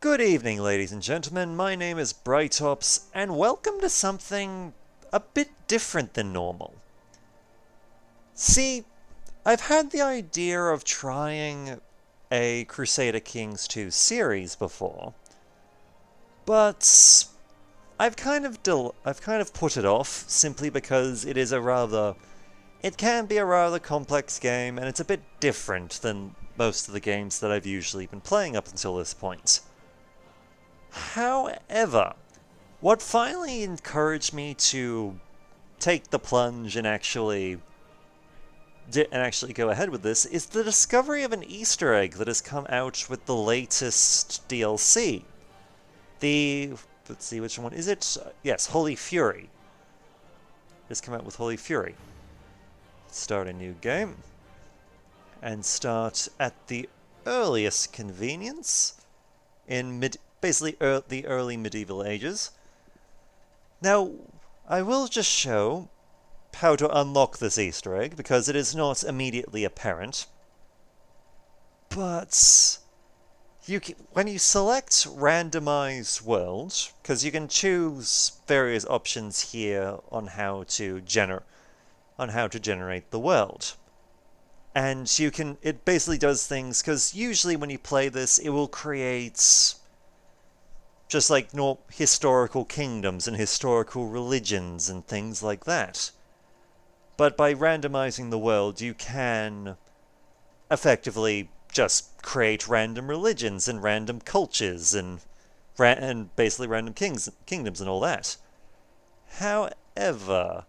Good evening, ladies and gentlemen. My name is Brightops, and welcome to something a bit different than normal. See, I've had the idea of trying a Crusader Kings 2 series before, but I've kind of put it off simply because it can be a rather complex game, and it's a bit different than most of the games that I've usually been playing up until this point. However, what finally encouraged me to take the plunge and actually go ahead with this is the discovery of an Easter egg that has come out with the latest DLC. Let's see, which one is it? Yes, Holy Fury. It's come out with Holy Fury. Start a new game. And start at the earliest convenience in basically the early medieval ages. Now, I will just show how to unlock this Easter egg, because it is not immediately apparent. But when you select Randomize World, because you can choose various options here on how to generate the world. And it basically does things, because usually when you play this, it will create just like historical kingdoms and historical religions and things like that. But by randomizing the world, you can effectively just create random religions and random cultures and basically random kingdoms and all that. However,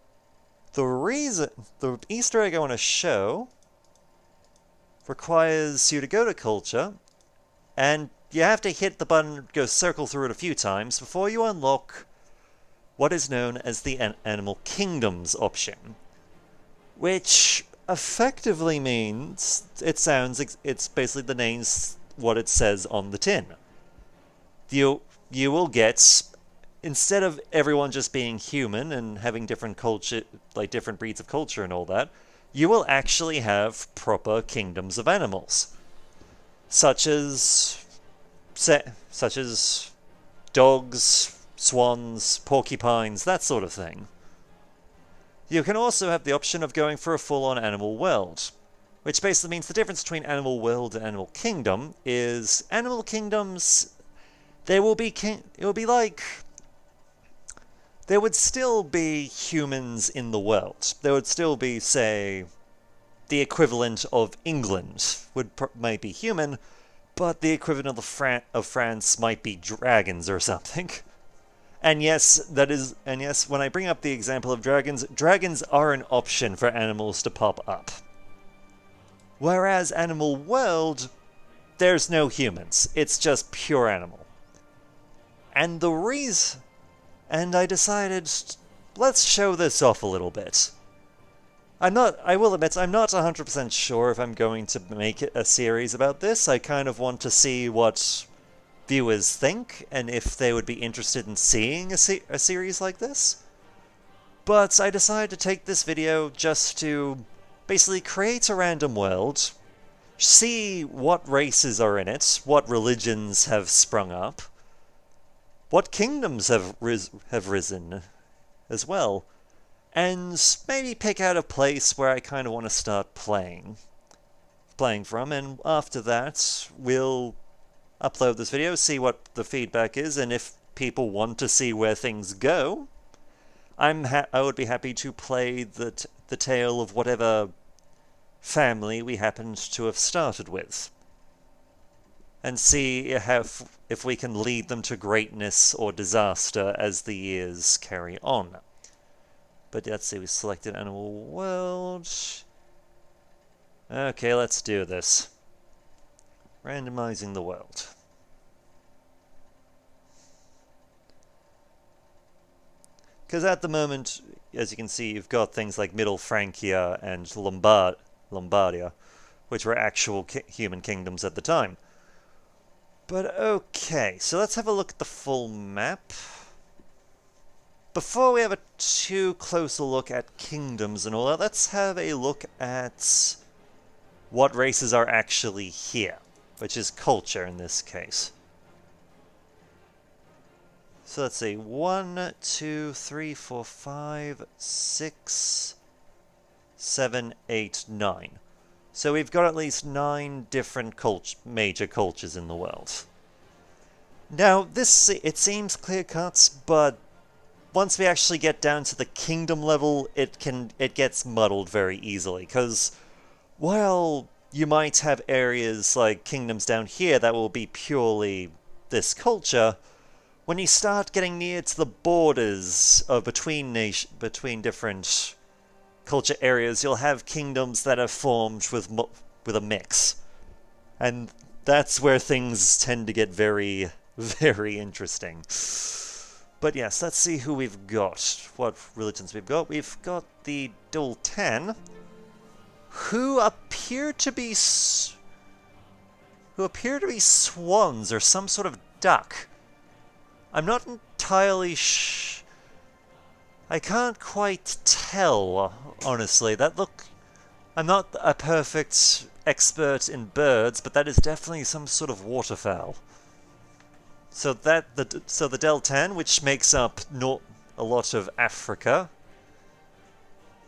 the Easter egg I want to show requires you to go to culture, and you have to hit the button, circle through it a few times before you unlock what is known as the Animal Kingdoms option, which effectively means it's basically the name's what it says on the tin. You will get, instead of everyone just being human and having different culture, like different breeds of culture and all that, you will actually have proper kingdoms of animals, such as dogs, swans, porcupines, that sort of thing. You can also have the option of going for a full-on animal world, which basically means the difference between animal world and animal kingdom is animal kingdoms, there would still be humans in the world. There would still be, say, the equivalent of England might be human, but the equivalent of France might be dragons or something. And yes, when I bring up the example of dragons are an option for animals to pop up. Whereas Animal World, there's no humans. It's just pure animal. And I decided, let's show this off a little bit. I will admit, I'm not 100% sure if I'm going to make it a series about this. I kind of want to see what viewers think, and if they would be interested in seeing a series like this. But I decided to take this video just to basically create a random world, see what races are in it, what religions have sprung up, what kingdoms have risen as well, and maybe pick out a place where I kind of want to start playing from, and after that we'll upload this video, see what the feedback is, and if people want to see where things go, I would be happy to play the tale of whatever family we happened to have started with, and see if we can lead them to greatness or disaster as the years carry on. But let's see, we selected Animal World. Okay, let's do this. Randomizing the world. Because at the moment, as you can see, you've got things like Middle Francia and Lombardia, which were actual human kingdoms at the time. But okay, so let's have a look at the full map. Before we have a too close a look at kingdoms and all that, let's have a look at what races are actually here, which is culture in this case. So let's see, 1, 2, 3, 4, 5, 6, 7, 8, 9. So we've got at least 9 different major cultures in the world. Now, it seems clear-cut, but once we actually get down to the kingdom level, it gets muddled very easily, because while you might have areas like kingdoms down here that will be purely this culture, when you start getting near to the borders of between different culture areas, you'll have kingdoms that are formed with a mix. And that's where things tend to get very, very interesting. But yes, let's see who we've got. What religions we've got. We've got the Dultan, who appear to be swans or some sort of duck. I'm not entirely I can't quite tell, honestly. I'm not a perfect expert in birds, but that is definitely some sort of waterfowl. So the Deltan, which makes up a lot of Africa,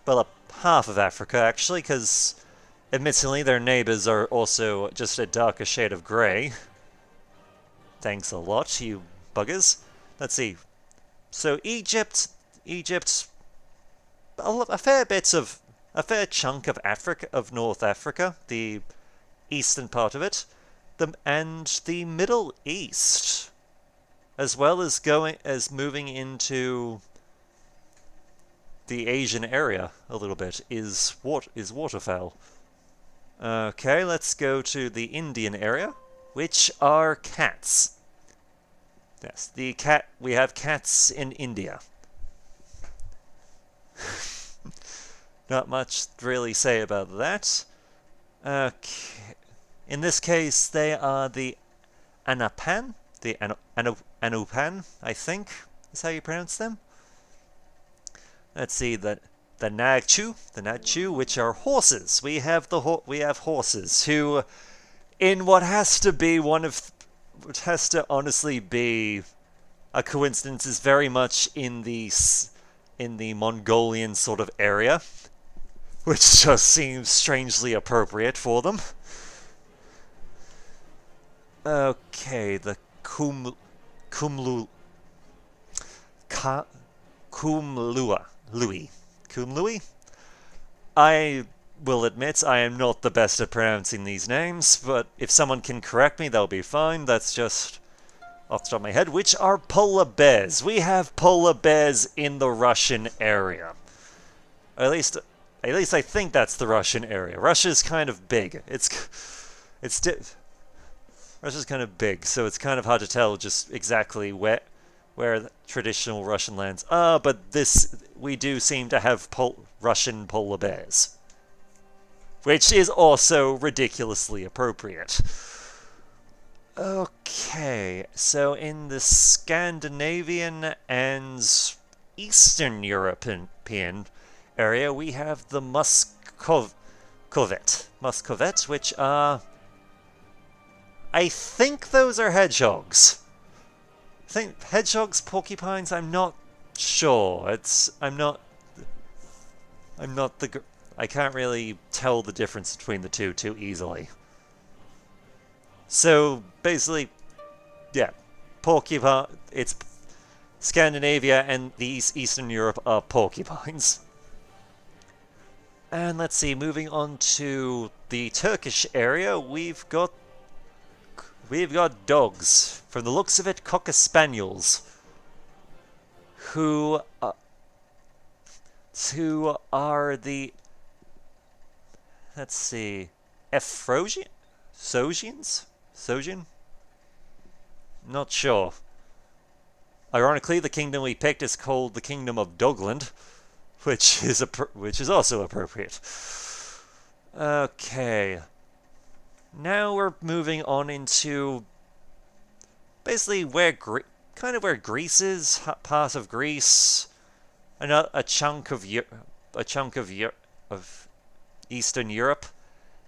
well, half of Africa actually, because admittedly their neighbors are also just a darker shade of grey. Thanks a lot, you buggers. Let's see. So Egypt, a fair chunk of Africa, of North Africa, the eastern part of it, and the Middle East, as well as moving into the Asian area a little bit, is waterfowl. Okay, let's go to the Indian area, which are cats. Yes, we have cats in India. Not much to really say about that. Okay. In this case, they are the Anapan, Anupan, I think is how you pronounce them. Let's see, the Nagchu, which are horses. We have horses who, in what has to honestly be a coincidence, is very much in the Mongolian sort of area, which just seems strangely appropriate for them. Okay, the Kumlui. I will admit I am not the best at pronouncing these names, but if someone can correct me, that'll be fine. That's just off the top of my head. Which are polar bears. We have polar bears in the Russian area. At least I think that's the Russian area. Russia's kind of big. Russia's kind of big, so it's kind of hard to tell just exactly where the traditional Russian lands are, but we do seem to have Russian polar bears, which is also ridiculously appropriate. Okay, so in the Scandinavian and Eastern European area, we have the Muscovite, which are... I think those are hedgehogs. I think hedgehogs, porcupines, I'm not sure. I can't really tell the difference between the two too easily. So, basically, yeah, it's Scandinavia and the Eastern Europe are porcupines. And let's see, moving on to the Turkish area, we've got dogs. From the looks of it, Cocker Spaniels, who are the, let's see, Sogdians? Not sure. Ironically, the kingdom we picked is called the Kingdom of Dogland, which is also appropriate. Okay. Now we're moving on into basically where Greece is, part of Greece, a chunk of Eastern Europe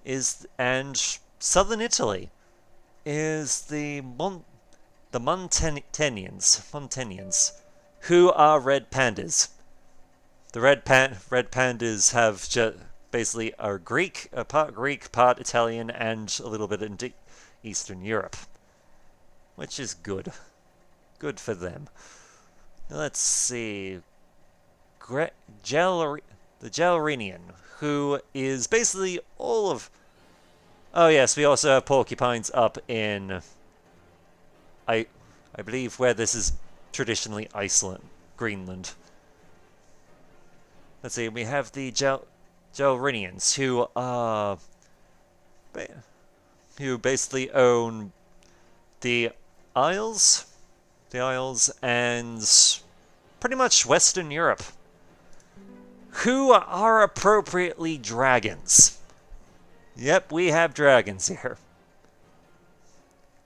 is, and southern Italy is the the Montanians, who are red pandas. The red pandas have basically are part Greek, part Italian, and a little bit in Eastern Europe, which is good. Good for them. Let's see. The Gelrinian, who is basically all of... Oh yes, we also have porcupines up in... I believe where this is traditionally Iceland, Greenland. Let's see, we have the Gelrinians, who basically own the Isles, and pretty much Western Europe, who are appropriately dragons. Yep, we have dragons here.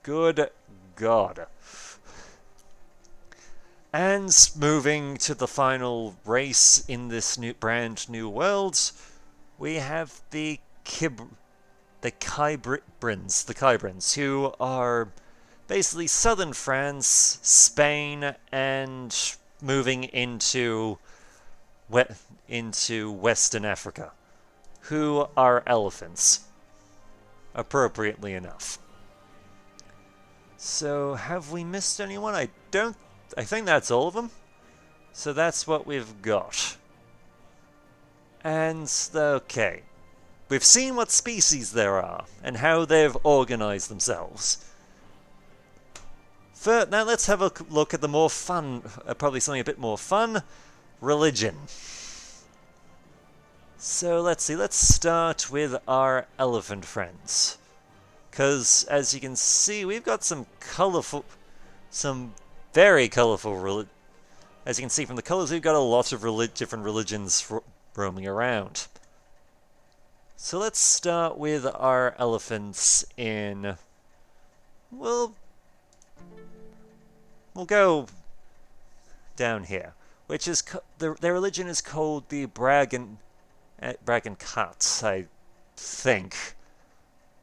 Good God. And moving to the final race in this brand new world, we have the Kybrins, who are basically southern France, Spain, and moving into Western Africa, who are elephants, appropriately enough. So, have we missed anyone? I think that's all of them. So that's what we've got. And, okay. We've seen what species there are, and how they've organized themselves. Now let's have a look at the more fun, probably something a bit more fun, religion. So let's see, let's start with our elephant friends. Because, as you can see, we've got some very colourful as you can see from the colours, we've got a lot of different religions roaming around. So let's start with our elephants in... We'll go down here, which is... Their religion is called the Bragan Cats, I think.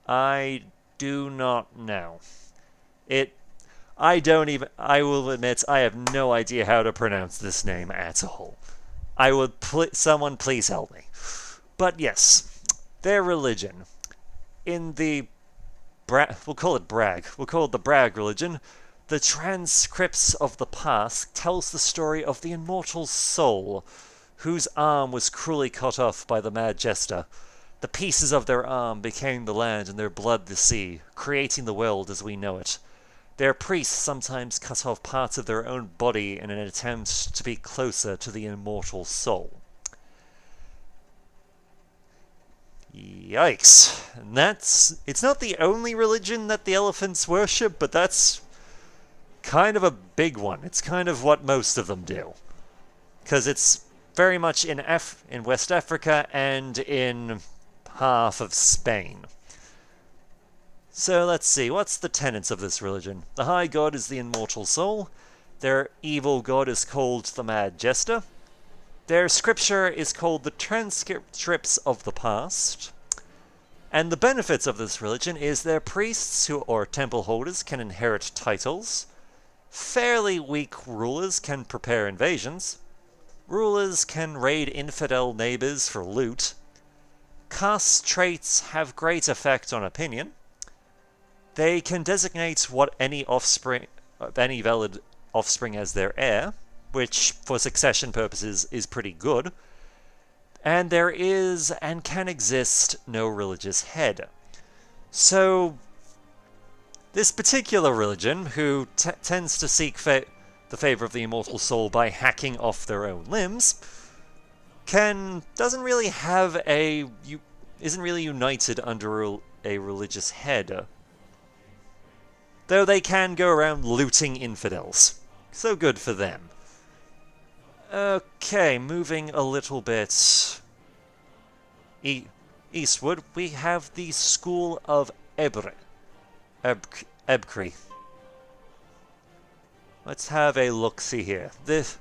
I do not know. I will admit, I have no idea how to pronounce this name at all. Someone please help me. But yes, their religion. In the... we'll call it Brag. We'll call it the Brag religion. The transcripts of the past tells the story of the immortal soul, whose arm was cruelly cut off by the mad jester. The pieces of their arm became the land and their blood the sea, creating the world as we know it. Their priests sometimes cut off parts of their own body in an attempt to be closer to the immortal soul. Yikes. And it's not the only religion that the elephants worship, but that's kind of a big one. It's kind of what most of them do. Because it's very much in West Africa and in half of Spain. So let's see, what's the tenets of this religion? The high god is the immortal soul. Their evil god is called the mad jester. Their scripture is called the transcripts of the past. And the benefits of this religion is their priests or temple holders can inherit titles. Fairly weak rulers can prepare invasions. Rulers can raid infidel neighbors for loot. Caste traits have great effect on opinion. They can designate any valid offspring as their heir, which for succession purposes is pretty good. And there is and can exist no religious head. So this particular religion, who tends to seek the favor of the immortal soul by hacking off their own limbs, isn't really united under a religious head. Though they can go around looting infidels. So good for them. Okay, moving a little bit eastward, we have the School of Ebkri. Let's have a look-see here. The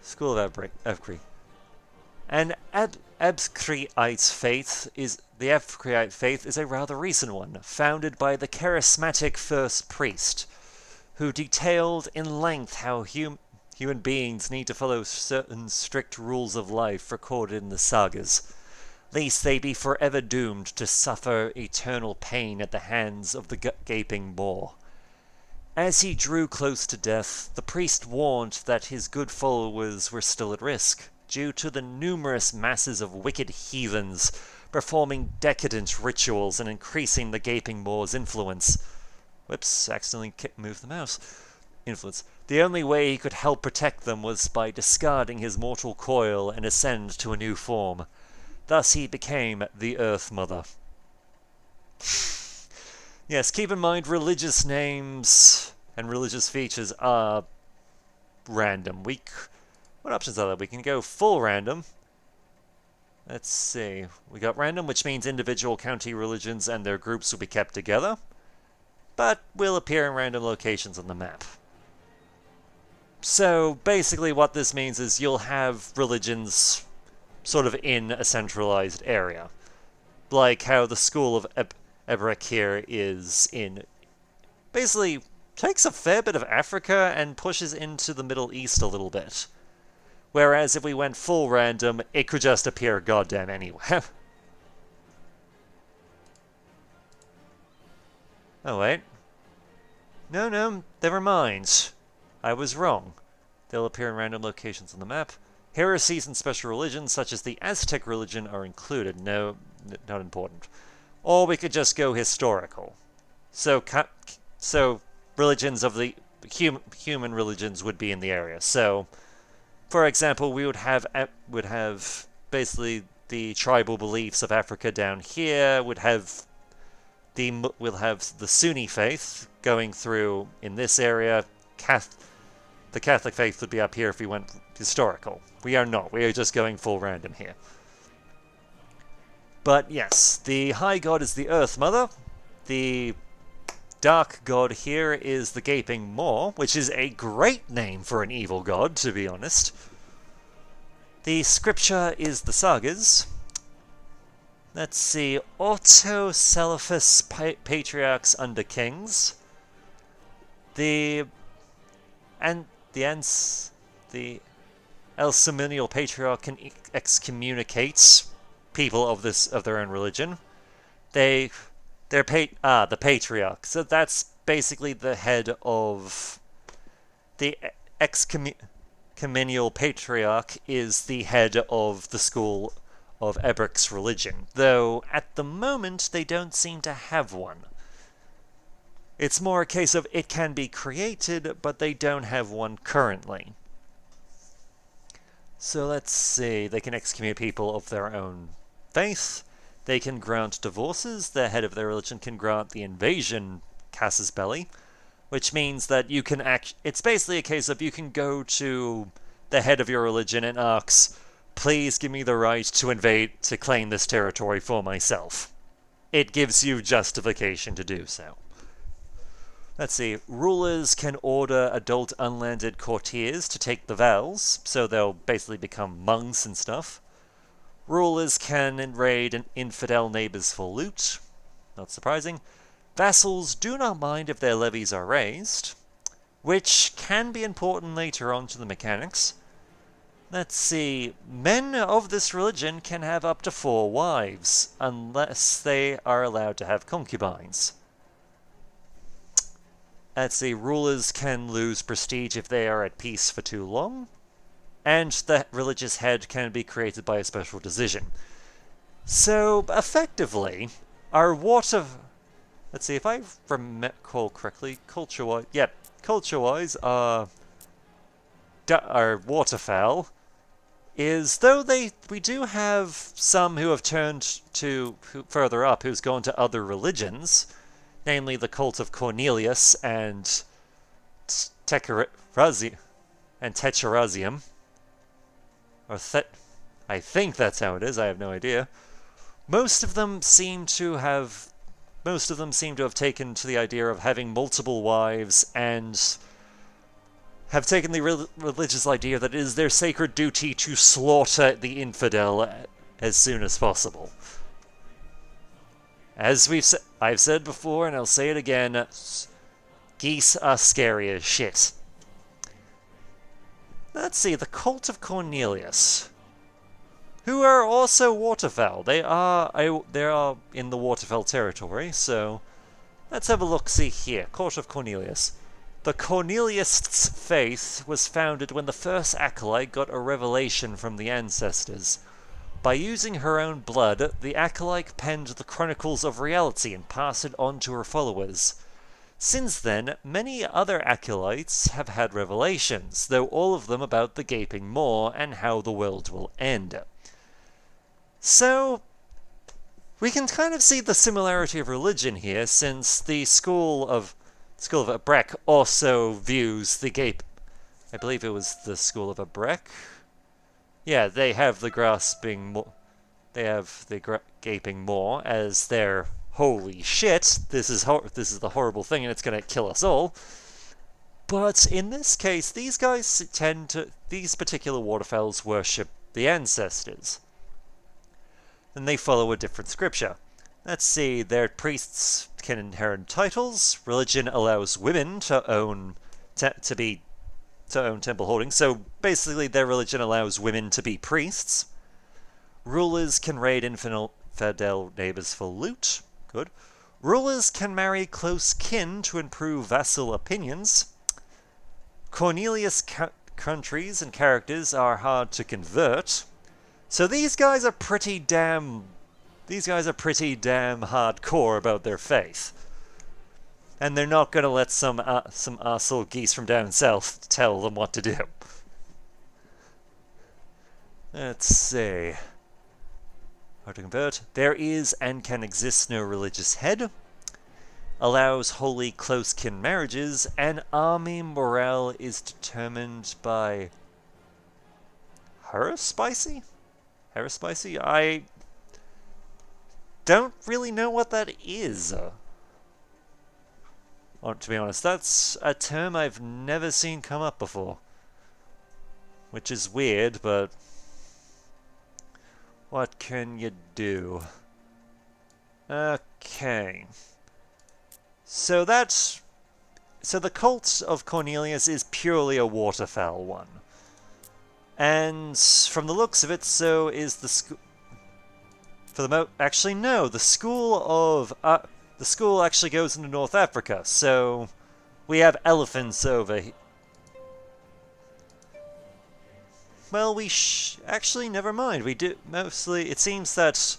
School of Ebkri. And the Ebkriite faith is a rather recent one, founded by the charismatic first priest, who detailed in length how human beings need to follow certain strict rules of life recorded in the sagas, lest they be forever doomed to suffer eternal pain at the hands of the gaping maw. As he drew close to death, the priest warned that his good followers were still at risk, due to the numerous masses of wicked heathens performing decadent rituals and increasing the gaping maw's influence. Whoops, accidentally moved the mouse. Influence. The only way he could help protect them was by discarding his mortal coil and ascend to a new form. Thus he became the Earth Mother. Yes, keep in mind religious names and religious features are random. What options are there? We can go full random. Let's see. We got random, which means individual county religions and their groups will be kept together, but will appear in random locations on the map. So basically what this means is you'll have religions sort of in a centralized area. Like how the school of Ebrek here is in... basically takes a fair bit of Africa and pushes into the Middle East a little bit. Whereas if we went full random, it could just appear goddamn anywhere. Oh wait. No, never mind. I was wrong. They'll appear in random locations on the map. Heresies and special religions, such as the Aztec religion, are included. No, not important. Or we could just go historical. So religions of the human religions would be in the area. So, for example, we would have basically the tribal beliefs of Africa down here. We'll have the Sunni faith going through in this area. The Catholic faith would be up here if we went historical. We are not. We are just going full random here. But yes, the High God is the Earth Mother. The Dark God here is the Gaping Maw, which is a great name for an evil god, to be honest. The Scripture is the Sagas. Let's see, Autocephalous Patriarchs under Kings. The Elsaminial Patriarch can excommunicate people of their own religion. The Patriarch. So that's basically the head of the excommunial Patriarch is the head of the school of Ebrek's religion, though at the moment they don't seem to have one. It's more a case of it can be created, but they don't have one currently. So let's see, they can excommunicate people of their own faith. They can grant divorces. The head of their religion can grant the invasion casus belli, which means that you can it's basically a case of you can go to the head of your religion and ask, please give me the right to claim this territory for myself. It gives you justification to do so. Let's see, rulers can order adult unlanded courtiers to take the vows, so they'll basically become monks and stuff. Rulers can raid infidel neighbors for loot. Not surprising. Vassals do not mind if their levies are raised, which can be important later on to the mechanics. Let's see. Men of this religion can have up to 4 wives, unless they are allowed to have concubines. Let's see. Rulers can lose prestige if they are at peace for too long. And the religious head can be created by a special decision. So, effectively, our water... Let's see, if I recall correctly, culture-wise... Yep, culture-wise, our waterfowl is, though we do have some who have turned to further up, who's gone to other religions, namely the cult of Cornelius and Techerazium. I think that's how it is, I have no idea. Most of them seem to have taken to the idea of having multiple wives and have taken the religious idea that it is their sacred duty to slaughter the infidel as soon as possible. As I've said before, and I'll say it again, Geese are scary as shit. Let's see, the Cult of Cornelius, who are also waterfowl. They are in the waterfowl territory, so let's have a look-see here. Cult of Cornelius. The Cornelists' faith was founded when the first acolyte got a revelation from the ancestors. By using her own blood, the acolyte penned the Chronicles of Reality and passed it on to her followers. Since then, many other acolytes have had revelations, though all of them about the gaping maw and how the world will end. So, we can kind of see the similarity of religion here, since the School of Abrek also views the gape. I believe it was the School of Abrek. Yeah, they have the gaping maw as their holy shit. This is the horrible thing, and it's going to kill us all. But in this case, these particular waterfowls worship the ancestors, and they follow a different scripture. Let's see, their priests can inherit titles. Religion allows women to own temple holdings. So basically, their religion allows women to be priests. Rulers can raid infidel neighbors for loot. Good. Rulers can marry close kin to improve vassal opinions. Cornelius countries and characters are hard to convert. So these guys are pretty damn hardcore about their faith. And they're not going to let some arsehole geese from down south tell them what to do. Let's see. Hard to convert. There is and can exist no religious head. Allows holy close-kin marriages. And army morale is determined by haruspicy? I don't really know what that is. To be honest, that's a term I've never seen come up before. Which is weird, but what can you do? Okay. So the Cult of Cornelius is purely a waterfowl one. And from the looks of it, so is the actually, no, the school actually goes into North Africa, so we have elephants over here. Well, actually, never mind. We do mostly. It seems that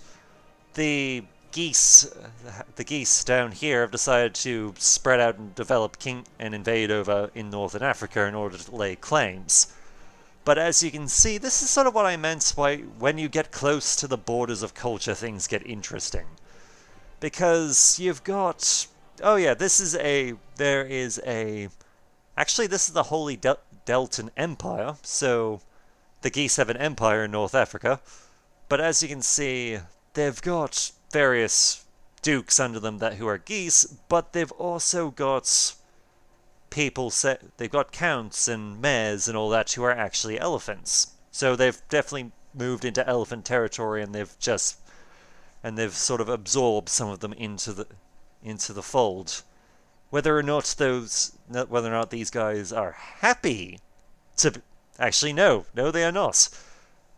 the geese down here have decided to spread out and develop and invade over in Northern Africa in order to lay claims. But as you can see, this is sort of what I meant by when you get close to the borders of culture, things get interesting. Because you've got... Oh yeah, this is the Holy Deltan Empire, so the geese have an empire in North Africa. But as you can see, they've got various dukes under them who are geese, but they've also got they've got counts and mayors and all that who are actually elephants. So they've definitely moved into elephant territory, and they've sort of absorbed some of them into the fold. Whether or not these guys are happy to actually no, they are not.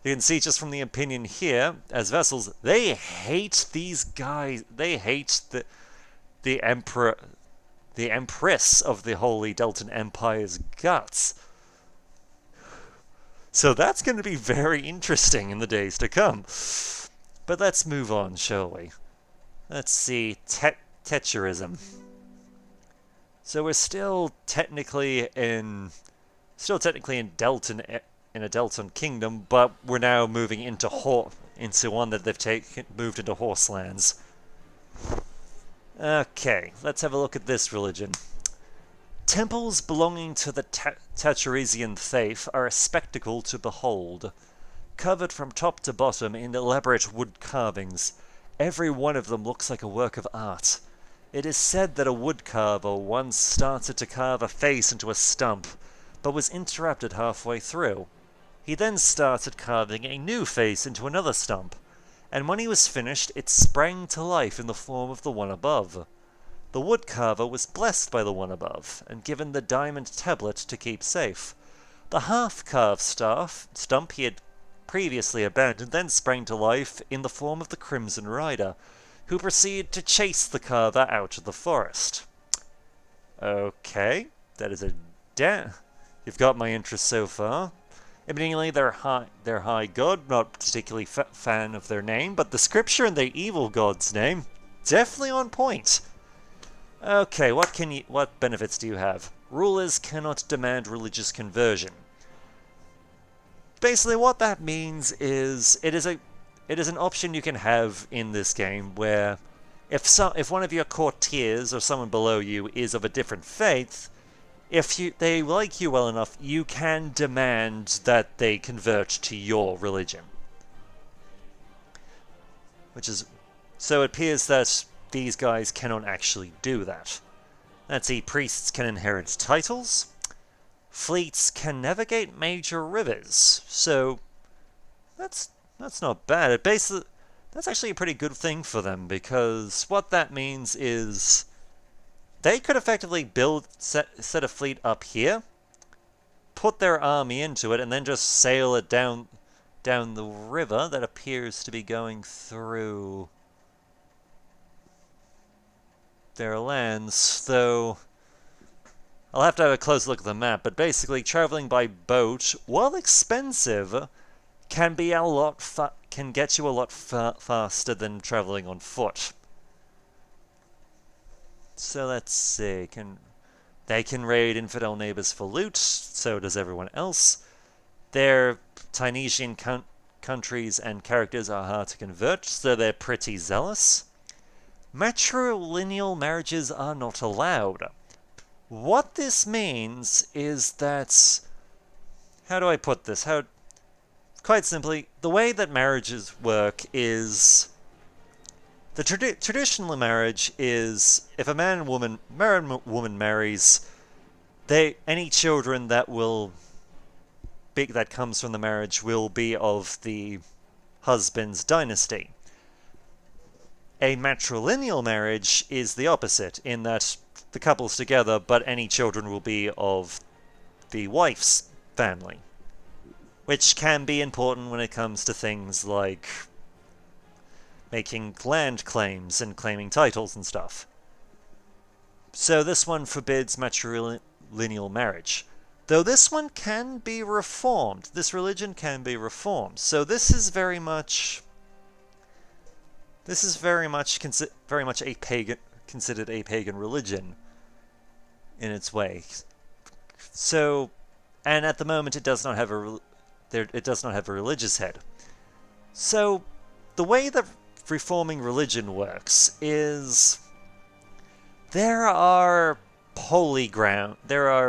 You can see just from the opinion here, as vassals, they hate these guys. They hate the emperor, the empress of the Holy Deltan Empire's guts. So that's going to be very interesting in the days to come. But let's move on, shall we? Let's see, Techerism. So we're still technically in Deltan, in a Deltan kingdom, but we're now moving into one that they've moved into Horselands. Okay, let's have a look at this religion. Temples belonging to the Techeresian faith are a spectacle to behold. Covered from top to bottom in elaborate wood carvings, every one of them looks like a work of art. It is said that a woodcarver once started to carve a face into a stump, but was interrupted halfway through. He then started carving a new face into another stump, and when he was finished, it sprang to life in the form of the one above. The woodcarver was blessed by the one above, and given the diamond tablet to keep safe. The half-carved stump he had previously abandoned then sprang to life in the form of the Crimson Rider, who proceeded to chase the carver out of the forest. Okay, that is a You've got my interest so far. Admittingly, their high god, not particularly fan of their name, but the scripture and the evil god's name, definitely on point. Okay, what benefits do you have? Rulers cannot demand religious conversion. Basically, what that means is it is an option you can have in this game where if one of your courtiers or someone below you is of a different faith, if they like you well enough, you can demand that they convert to your religion. So it appears that these guys cannot actually do that. Let's see, priests can inherit titles. Fleets can navigate major rivers. So that's not bad. That's actually a pretty good thing for them, because what that means is they could effectively set a fleet up here, put their army into it, and then just sail it down the river that appears to be going through their lands. Though I'll have to have a close look at the map, but basically traveling by boat, while expensive, can get you a lot faster than traveling on foot. So let's see, they can raid infidel neighbors for loot, so does everyone else. Their Tunisian countries and characters are hard to convert, so they're pretty zealous. Matrilineal marriages are not allowed. What this means is that... How do I put this? Quite simply, the way that marriages work is... The traditional marriage is, if a married woman marries, any children that comes from the marriage will be of the husband's dynasty. A matrilineal marriage is the opposite, in that the couple's together, but any children will be of the wife's family, which can be important when it comes to things like making land claims and claiming titles and stuff. So this one forbids matrilineal marriage. Though this one can be reformed. This religion can be reformed. So this is very much a pagan, considered a pagan religion in its way. So, and at the moment it does not have a religious head. So the way that reforming religion works is there are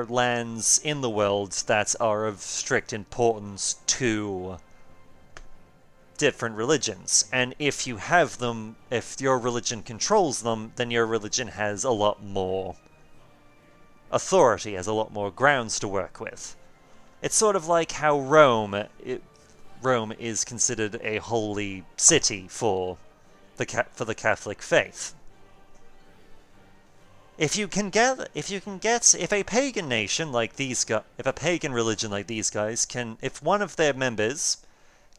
lands in the world that are of strict importance to different religions, and if you have them, if your religion controls them, then your religion has a lot more authority, has a lot more grounds to work with. It's sort of like how Rome is considered a holy city for the Catholic faith. If a pagan nation like these guys, if a pagan religion like these guys if one of their members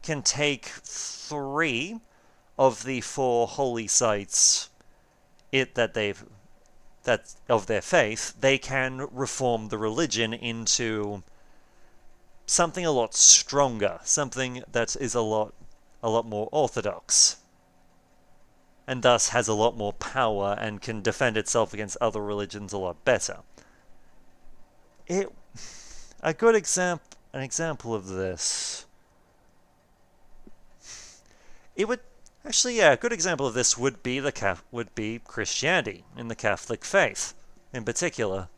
can take 3 of the 4 holy sites of their faith, they can reform the religion into something a lot stronger, something that is a lot more orthodox, and thus has a lot more power and can defend itself against other religions a lot better. An example of this. A good example of this would be Christianity in the Catholic faith, in particular.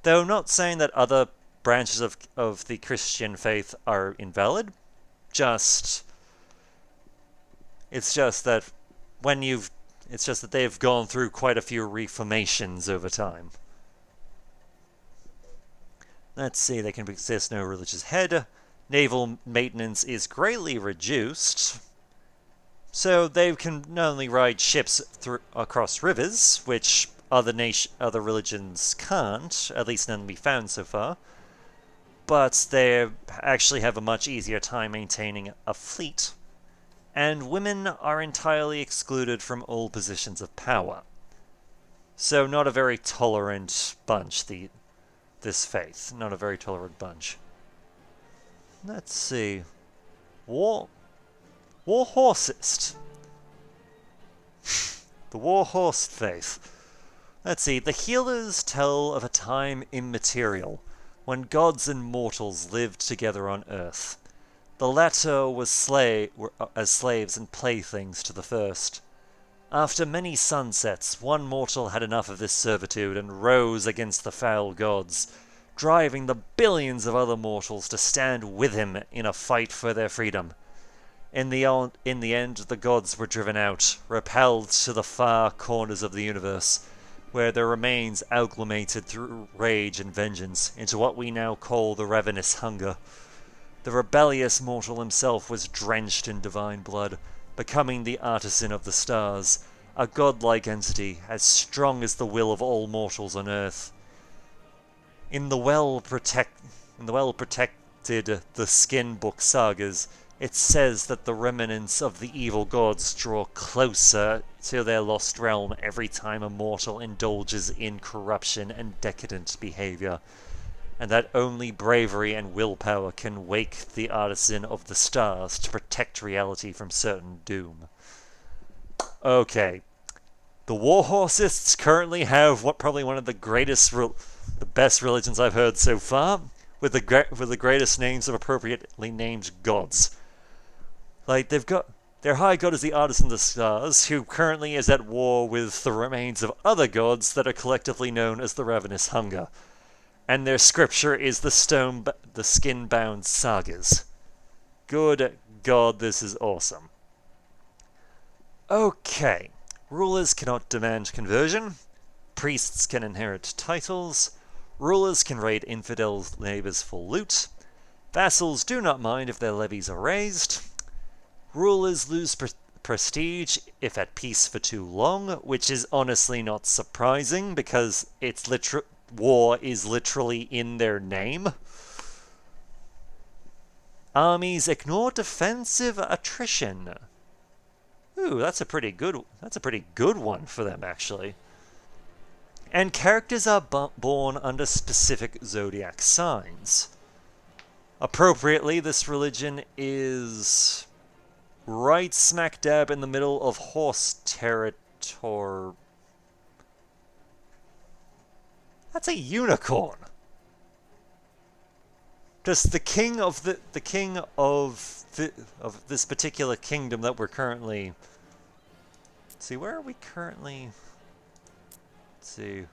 Though not saying that other branches of the Christian faith are invalid. It's just that they've gone through quite a few reformations over time. Let's see, they can possess no religious head. Naval maintenance is greatly reduced. So they can not only ride ships across rivers, which other religions can't, at least none we found so far. But they actually have a much easier time maintaining a fleet, and women are entirely excluded from all positions of power. So not a very tolerant bunch, this faith. Not a very tolerant bunch. Let's see. War Horsist. The War Horse faith. Let's see. The healers tell of a time immaterial, when gods and mortals lived together on earth. The latter were as slaves and playthings to the first. After many sunsets, one mortal had enough of this servitude and rose against the foul gods, driving the billions of other mortals to stand with him in a fight for their freedom. In the end, the gods were driven out, repelled to the far corners of the universe, where their remains amalgamated through rage and vengeance into what we now call the ravenous hunger. The rebellious mortal himself was drenched in divine blood, becoming the artisan of the stars, a godlike entity as strong as the will of all mortals on earth. In the well-protected The Skin Book sagas, it says that the remnants of the evil gods draw closer to their lost realm every time a mortal indulges in corruption and decadent behavior, and that only bravery and willpower can wake the artisan of the stars to protect reality from certain doom. Okay. The Warhorsists currently have probably one of the the best religions I've heard so far, with the greatest names of appropriately named gods. Like, their high god is the artisan of the stars, who currently is at war with the remains of other gods that are collectively known as the Ravenous Hunger. And their scripture is the skin-bound sagas. Good God, this is awesome. Okay. Rulers cannot demand conversion. Priests can inherit titles. Rulers can raid infidel neighbors for loot. Vassals do not mind if their levies are raised. Rulers lose prestige if at peace for too long, which is honestly not surprising because war is literally in their name. Armies ignore defensive attrition. Ooh, that's a pretty good one for them, actually. And characters are born under specific zodiac signs. Appropriately, this religion is right smack dab in the middle of horse territory. That's a unicorn. Just the king of this particular kingdom that we're currently. Let's see, where are we currently? Let's see.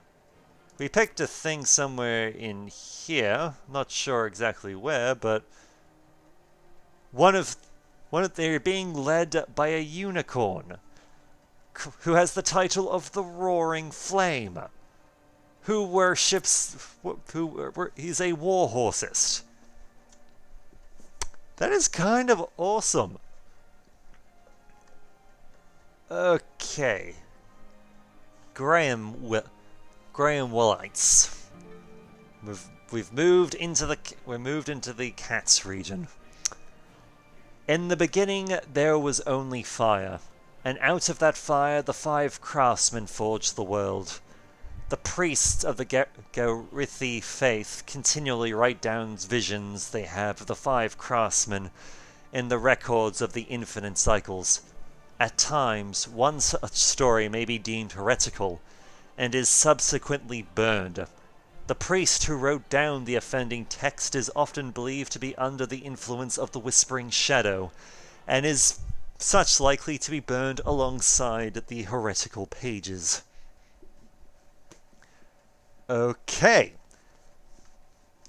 We picked a thing somewhere in here. Not sure exactly where, but they're being led by a unicorn who has the title of the Roaring Flame, who worships he's a warhorsist. That is kind of awesome. Okay. Graham Willites. We've moved into the Cats region. In the beginning there was only fire, and out of that fire the 5 craftsmen forged the world. The priests of the Garithi faith continually write down visions they have of the 5 craftsmen in the records of the infinite cycles. At times, one such story may be deemed heretical, and is subsequently burned. The priest who wrote down the offending text is often believed to be under the influence of the Whispering Shadow, and is such likely to be burned alongside the heretical pages. Okay.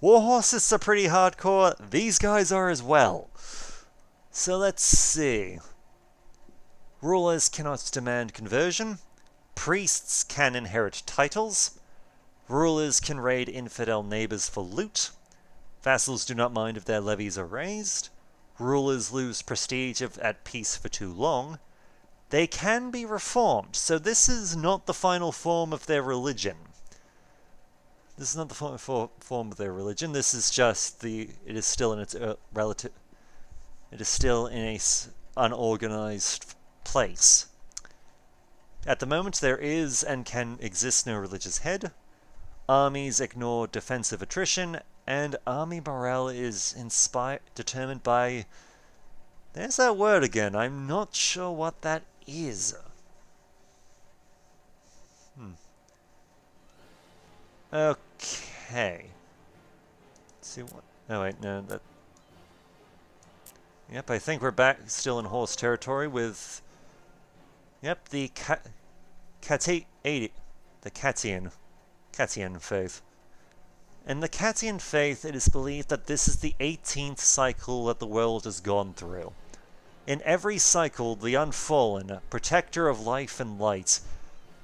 Warhorses are pretty hardcore. These guys are as well. So let's see. Rulers cannot demand conversion. Priests can inherit titles. Rulers can raid infidel neighbors for loot. Vassals do not mind if their levies are raised. Rulers lose prestige if at peace for too long. They can be reformed, so this is not the final form of their religion. This is not the form of their religion. This is just it is still in its relative. It is still in a unorganized place. At the moment, there is and can exist no religious head. Armies ignore defensive attrition, and army morale is determined by... There's that word again. I'm not sure what that is. Okay. Let's see what... Oh wait, no, that... Yep, I think we're back still in horse territory with... Yep, the Cattian faith. In the Cattian faith, it is believed that this is the 18th cycle that the world has gone through. In every cycle, the Unfallen, protector of life and light,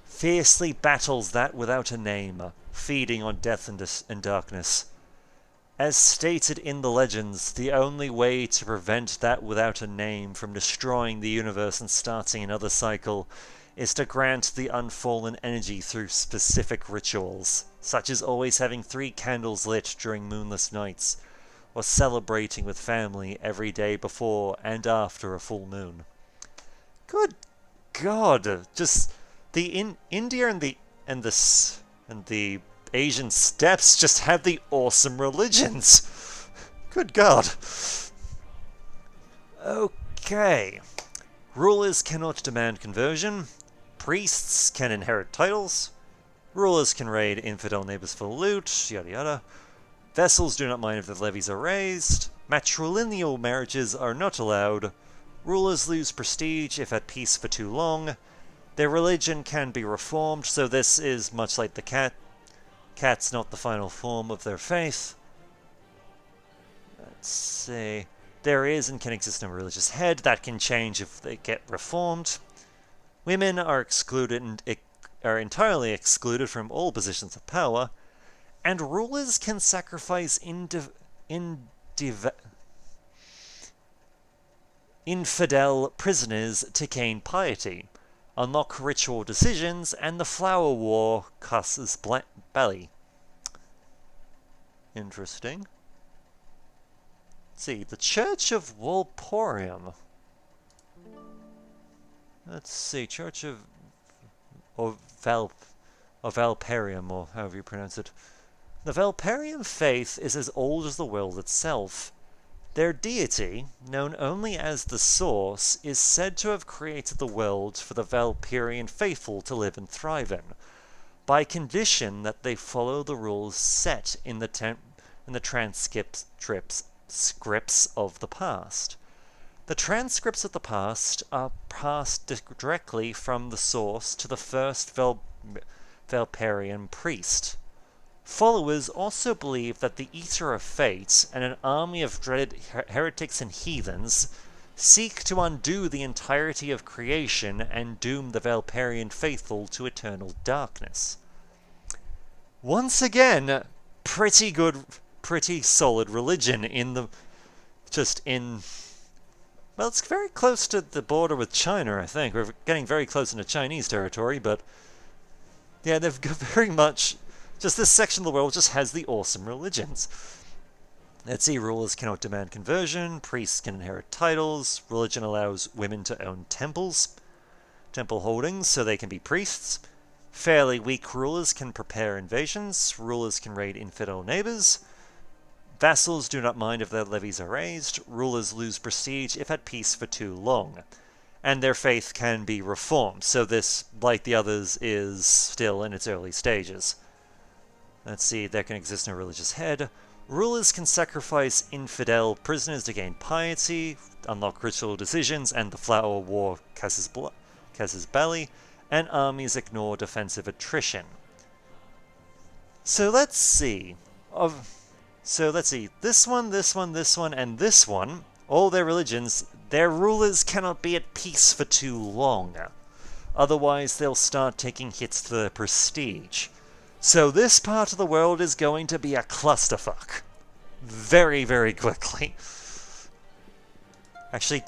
fiercely battles that without a name, feeding on death and darkness. As stated in the legends, the only way to prevent that without a name from destroying the universe and starting another cycle is to grant the Unfallen energy through specific rituals, such as always having 3 candles lit during moonless nights, or celebrating with family every day before and after a full moon. Good God! Just India and the Asian steppes just have the awesome religions. Good God. Okay. Rulers cannot demand conversion. Priests can inherit titles. Rulers can raid infidel neighbors for loot, yada yada. Vassals do not mind if the levies are raised. Matrilineal marriages are not allowed. Rulers lose prestige if at peace for too long. Their religion can be reformed, so this is much like the cat. Cat's not the final form of their faith. Let's see. There is and can exist no religious head. That can change if they get reformed. Women are excluded and are entirely excluded from all positions of power. And rulers can sacrifice infidel prisoners to gain piety, unlock ritual decisions, and the Flower War Casus Belli. Interesting. Let's see, the Church of Walporium. Let's see, Church of... or Valperium, or however you pronounce it. The Valperium faith is as old as the world itself. Their deity, known only as the Source, is said to have created the world for the Valperian faithful to live and thrive in, by condition that they follow the rules set in the transcripts of the past. The transcripts of the past are passed directly from the Source to the first Valperian priest. Followers also believe that the Eater of Fate and an army of dreaded heretics and heathens seek to undo the entirety of creation and doom the Valperian faithful to eternal darkness. Once again, pretty good, pretty solid religion well, it's very close to the border with China, I think. We're getting very close into Chinese territory, but yeah, they've got very much... Just this section of the world just has the awesome religions. Let's see, rulers cannot demand conversion, priests can inherit titles, religion allows women to own temple holdings so they can be priests. Fairly weak rulers can prepare invasions, rulers can raid infidel neighbors. Vassals do not mind if their levies are raised, rulers lose prestige if at peace for too long. And their faith can be reformed, so this, like the others, is still in its early stages. Let's see, there can exist no religious head. Rulers can sacrifice infidel prisoners to gain piety, unlock ritual decisions, and the Flower War Casus Belli, and armies ignore defensive attrition. So let's see. This one, and this one, all their religions, their rulers cannot be at peace for too long. Otherwise, they'll start taking hits to their prestige. So this part of the world is going to be a clusterfuck. Very, very quickly. Actually,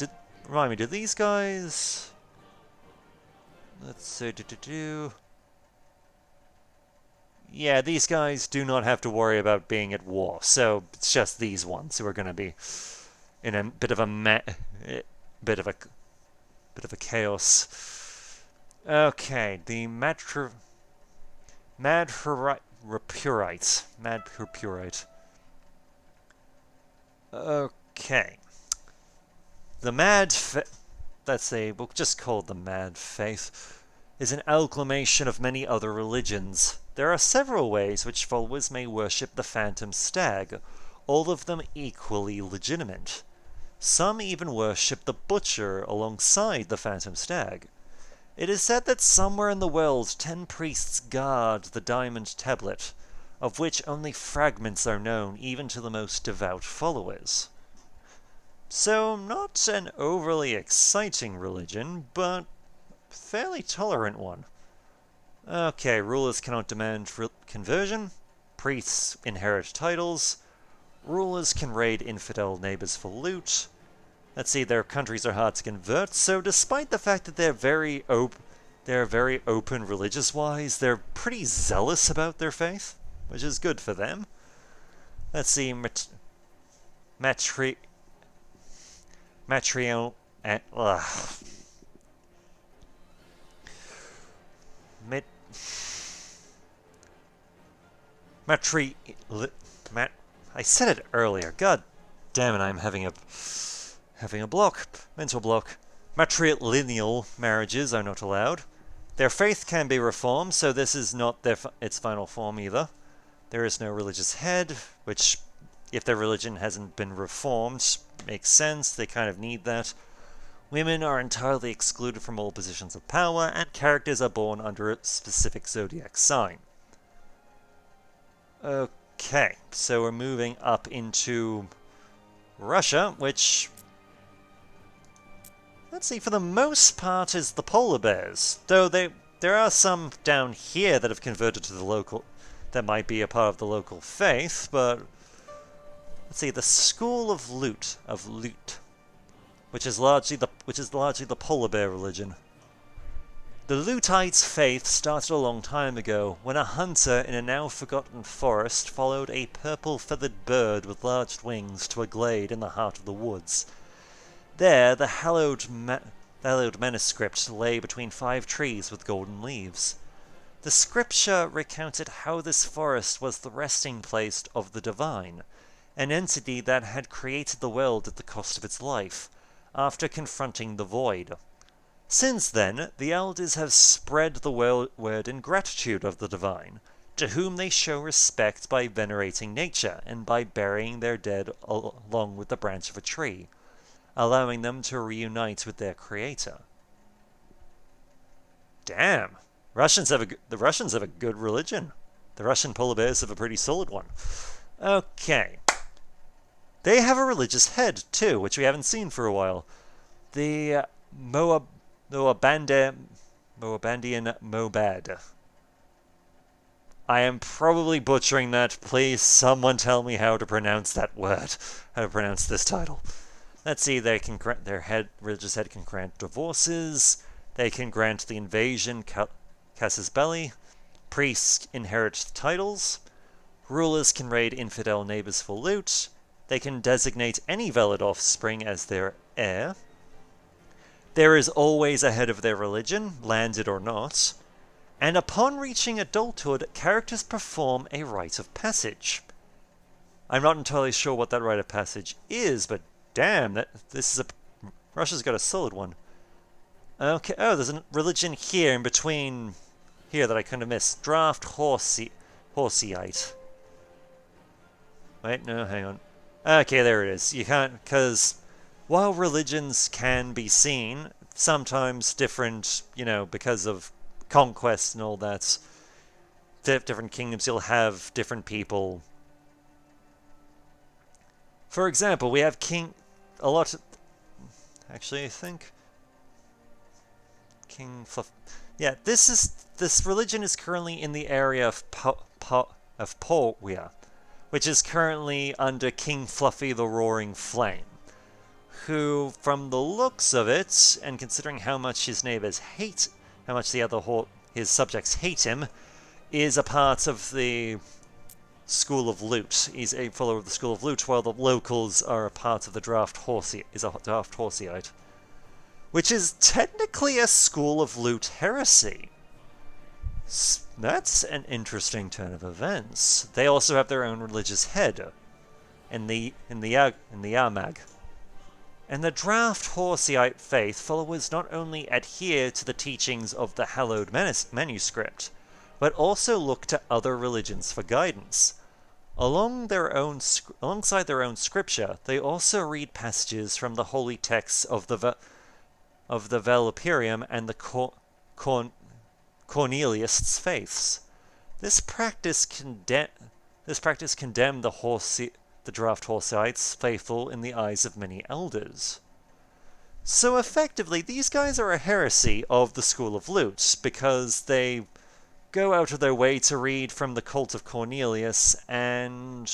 remind me, do these guys... Let's see. Yeah, these guys do not have to worry about being at war, so it's just these ones who are going to be in a bit of a bit of a chaos. Okay, the Madhurite. Okay. The let's say, we'll just call it the Mad Faith, is an amalgamation of many other religions. There are several ways which followers may worship the phantom stag, all of them equally legitimate. Some even worship the butcher alongside the phantom stag. It is said that somewhere in the world 10 priests guard the diamond tablet, of which only fragments are known even to the most devout followers. So, not an overly exciting religion, but a fairly tolerant one. Okay, rulers cannot demand conversion, priests inherit titles, rulers can raid infidel neighbors for loot. Let's see, their countries are hard to convert, so despite the fact that they're very open religious-wise, they're pretty zealous about their faith, which is good for them. Let's see, Matrion... I said it earlier. God damn it, I'm having a mental block. Matrilineal marriages are not allowed. Their faith can be reformed, so this is not its final form either. There is no religious head, which, if their religion hasn't been reformed, makes sense. They kind of need that. Women are entirely excluded from all positions of power, and characters are born under a specific zodiac sign. Okay, so we're moving up into Russia, which, let's see, for the most part is the polar bears. Though there are some down here that have converted to the local, that might be a part of the local faith, but let's see, the School of Loot, which is largely the polar bear religion. The Lutites' faith started a long time ago, when a hunter in a now-forgotten forest followed a purple-feathered bird with large wings to a glade in the heart of the woods. There, the hallowed manuscript lay between 5 trees with golden leaves. The scripture recounted how this forest was the resting place of the divine, an entity that had created the world at the cost of its life, after confronting the void. Since then, the elders have spread the word in gratitude of the divine, to whom they show respect by venerating nature and by burying their dead along with the branch of a tree, allowing them to reunite with their creator. Damn! The Russians have a good religion. The Russian polar bears have a pretty solid one. Okay. They have a religious head, too, which we haven't seen for a while. The Moabandian Mobad. I am probably butchering that. Please, someone tell me how to pronounce that word. How to pronounce this title. Let's see, their religious head can grant divorces. They can grant the invasion, casus belli. Priests inherit titles. Rulers can raid infidel neighbors for loot. They can designate any valid offspring as their heir. There is always a head of their religion, landed or not. And upon reaching adulthood, characters perform a rite of passage. I'm not entirely sure what that rite of passage is, but damn, Russia's got a solid one. Okay, oh, there's a religion here in between here that I kind of missed. Draft Horseite. Wait, no, hang on. Okay, there it is. You can't, because while religions can be seen, sometimes different, because of conquest and all that, different kingdoms, you'll have different people. For example, we have actually, I think King Fluff. Yeah, this religion is currently in the area of Polwia, which is currently under King Fluffy the Roaring Flame, who, from the looks of it, and considering how much his neighbors hate his subjects hate him, is a part of the School of Loot. He's a follower of the School of Loot, while the locals are a part of the draft Horseite, which is technically a School of Loot heresy. That's an interesting turn of events. They also have their own religious head in the Armag. And the draft Horseite faith followers not only adhere to the teachings of the hallowed manuscript, but also look to other religions for guidance. Alongside their own scripture, they also read passages from the holy texts of the Valiperium and the Cornelius faiths. This practice condemned the draft Horseites faithful in the eyes of many elders. So effectively, these guys are a heresy of the School of Loot, because they go out of their way to read from the cult of Cornelius and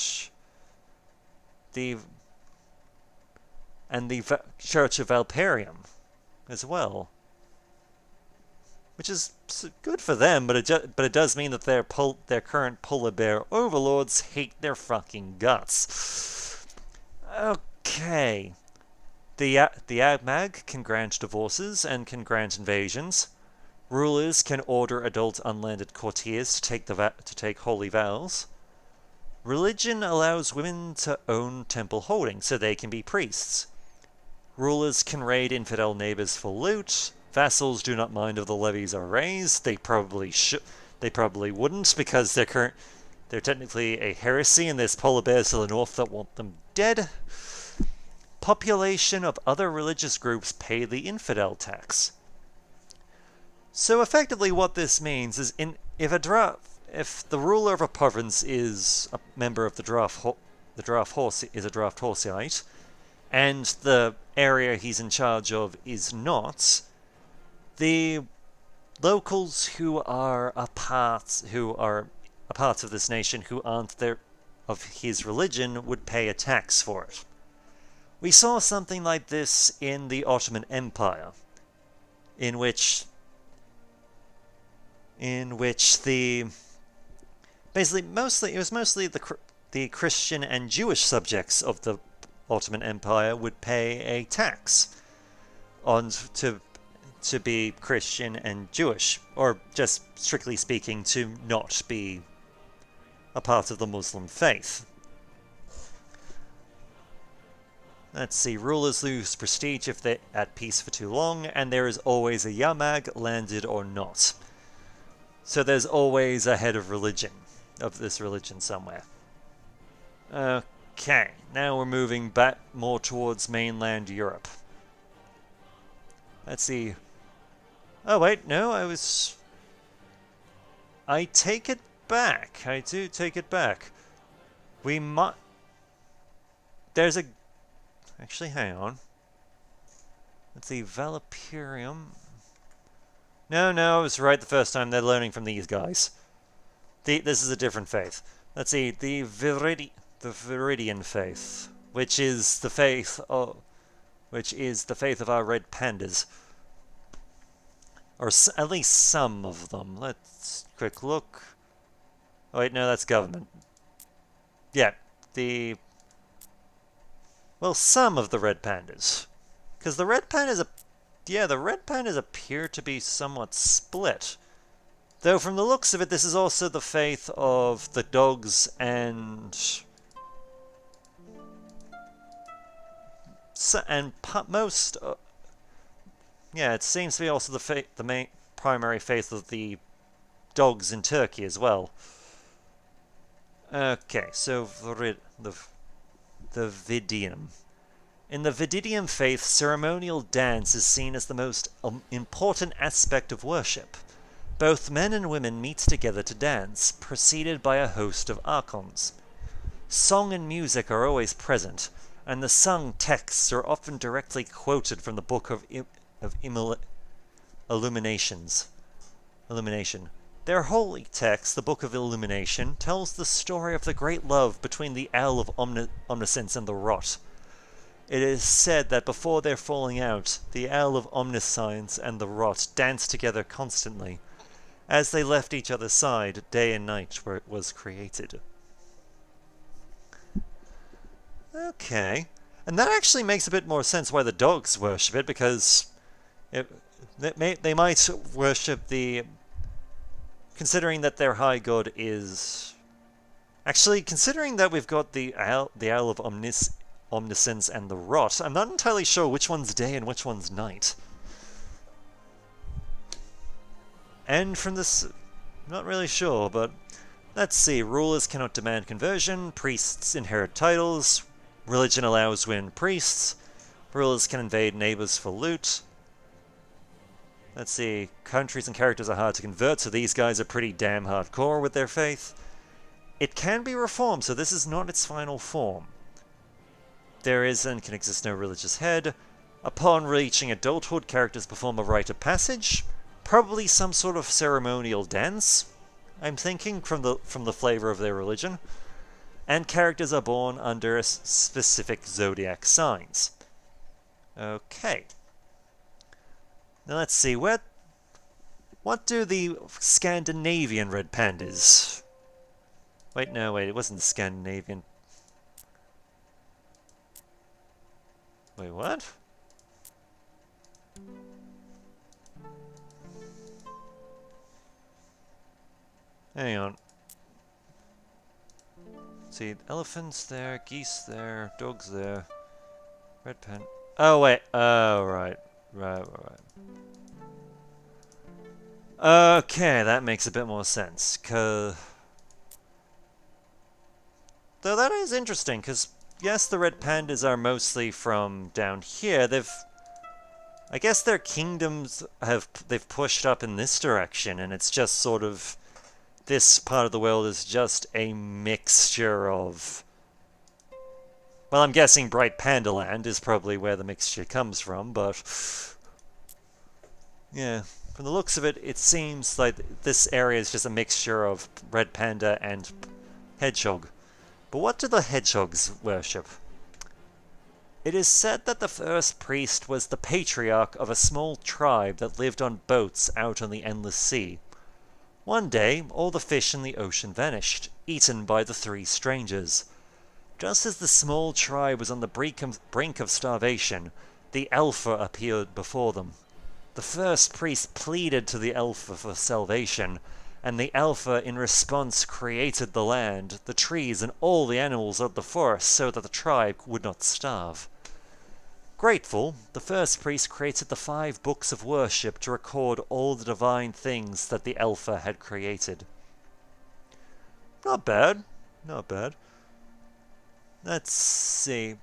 the Church of Valperium as well, which is good for them, but it does mean that their current polar bear overlords hate their fucking guts. Okay. The Agmag can grant divorces and can grant invasions. Rulers can order adult unlanded courtiers to take holy vows. Religion allows women to own temple holdings so they can be priests. Rulers can raid infidel neighbors for loot. Vassals do not mind if the levies are raised. They probably wouldn't, because they're technically a heresy, and there's polar bears to the north that want them dead. Population of other religious groups pay the infidel tax. So effectively, what this means is, if the ruler of a province is a member of the draft Horseite, and the area he's in charge of is not, the locals who are a part of this nation who aren't of his religion would pay a tax for it. We saw something like this in the Ottoman Empire, in which it was mostly the Christian and Jewish subjects of the Ottoman Empire would pay a tax to be Christian and Jewish, or just strictly speaking, to not be a part of the Muslim faith. Let's see, rulers lose prestige if they're at peace for too long, and there is always a Yamag, landed or not. So there's always a head of this religion somewhere. Okay, now we're moving back more towards mainland Europe. Let's see. Oh wait, no, I take it back. I do take it back. Actually, hang on. Let's see, Valiperium. No, I was right the first time. They're learning from these guys. This is a different faith. Let's see, the Viridian faith, which is the faith of our red pandas, or at least some of them. Let's quick look. Oh wait, no, that's government. Yeah, some of the red pandas, because the red pandas appear to be somewhat split. Though from the looks of it, this is also the faith of the dogs and most. Yeah, it seems to be also the main primary faith of the dogs in Turkey as well. Okay, so the Vidium. In the Vididian faith, ceremonial dance is seen as the most important aspect of worship. Both men and women meet together to dance, preceded by a host of archons. Song and music are always present, and the sung texts are often directly quoted from the Book of Illumination. Their holy text, the Book of Illumination, tells the story of the great love between the Owl of Omniscience and the Rot. It is said that before their falling out, the Owl of Omniscience and the Rot danced together constantly, as they left each other's side day and night where it was created. Okay. And that actually makes a bit more sense why the dogs worship it, because they might worship the... Considering that their high god is... Actually, considering that we've got the Owl of Omniscience and the Rot, I'm not entirely sure which one's day and which one's night. And from this... Not really sure, but... Let's see. Rulers cannot demand conversion. Priests inherit titles. Religion allows win priests. Rulers can invade neighbors for loot. Let's see. Countries and characters are hard to convert, so these guys are pretty damn hardcore with their faith. It can be reformed, so this is not its final form. There is and can exist no religious head. Upon reaching adulthood, characters perform a rite of passage. Probably some sort of ceremonial dance, I'm thinking, from the flavor of their religion. And characters are born under specific zodiac signs. Okay. Now let's see, what do the Scandinavian red pandas... Wait, it wasn't the Scandinavian... Wait, what? Hang on. See, elephants there, geese there, dogs there. Red pen. Oh, wait. Oh, right. Right. Okay, that makes a bit more sense. Though that is interesting, because, yes, the red pandas are mostly from down here. I guess their kingdoms they've pushed up in this direction, and it's just sort of... This part of the world is just a mixture of... Well, I'm guessing Bright Panda Land is probably where the mixture comes from, but... Yeah, from the looks of it, it seems like this area is just a mixture of red panda and hedgehog. But what do the hedgehogs worship? It is said that the first priest was the patriarch of a small tribe that lived on boats out on the endless sea. One day, all the fish in the ocean vanished, eaten by the three strangers. Just as the small tribe was on the brink of starvation, the Alpha appeared before them. The first priest pleaded to the Alpha for salvation, and the Alpha in response created the land, the trees, and all the animals of the forest so that the tribe would not starve. Grateful, the first priest created the 5 books of worship to record all the divine things that the Alpha had created. Not bad. Not bad. Let's see.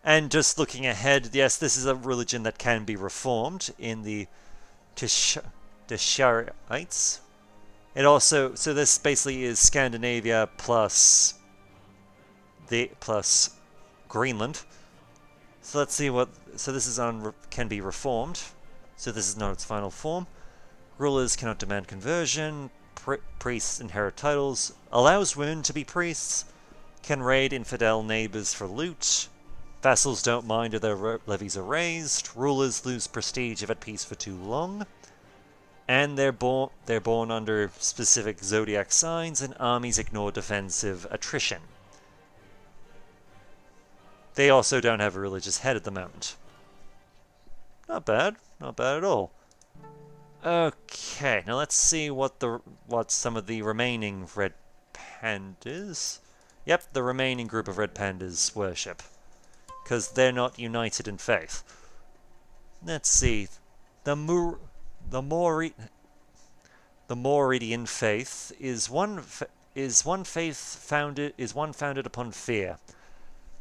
And just looking ahead, yes, this is a religion that can be reformed in the Tisharites. It also... So this basically is Scandinavia plus Greenland. So let's see what... So this is can be reformed. So this is not its final form. Rulers cannot demand conversion. Priests inherit titles. Allows women to be priests. Can raid infidel neighbors for loot. Vassals don't mind if their levies are raised. Rulers lose prestige if at peace for too long. And they're born under specific zodiac signs, and armies ignore defensive attrition. They also don't have a religious head at the moment. Not bad. Not bad at all. Okay, now let's see what some of the remaining red pandas... Yep, the remaining group of red pandas worship. Because they're not united in faith. Let's see. The Mooridian faith is one founded upon fear.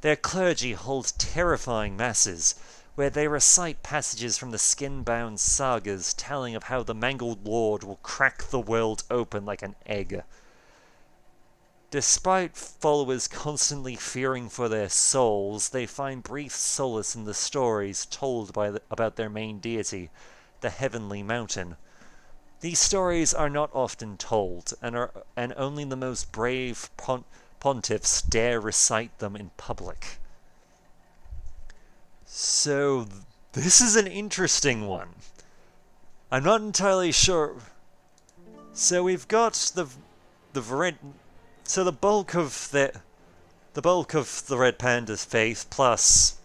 Their clergy hold terrifying masses, where they recite passages from the skin-bound sagas telling of how the mangled lord will crack the world open like an egg. Despite followers constantly fearing for their souls, they find brief solace in the stories told about their main deity, the Heavenly Mountain. These stories are not often told, and only the most brave pontiffs dare recite them in public. So, this is an interesting one. I'm not entirely sure. So we've got the so the bulk of the Red Panda's faith, plus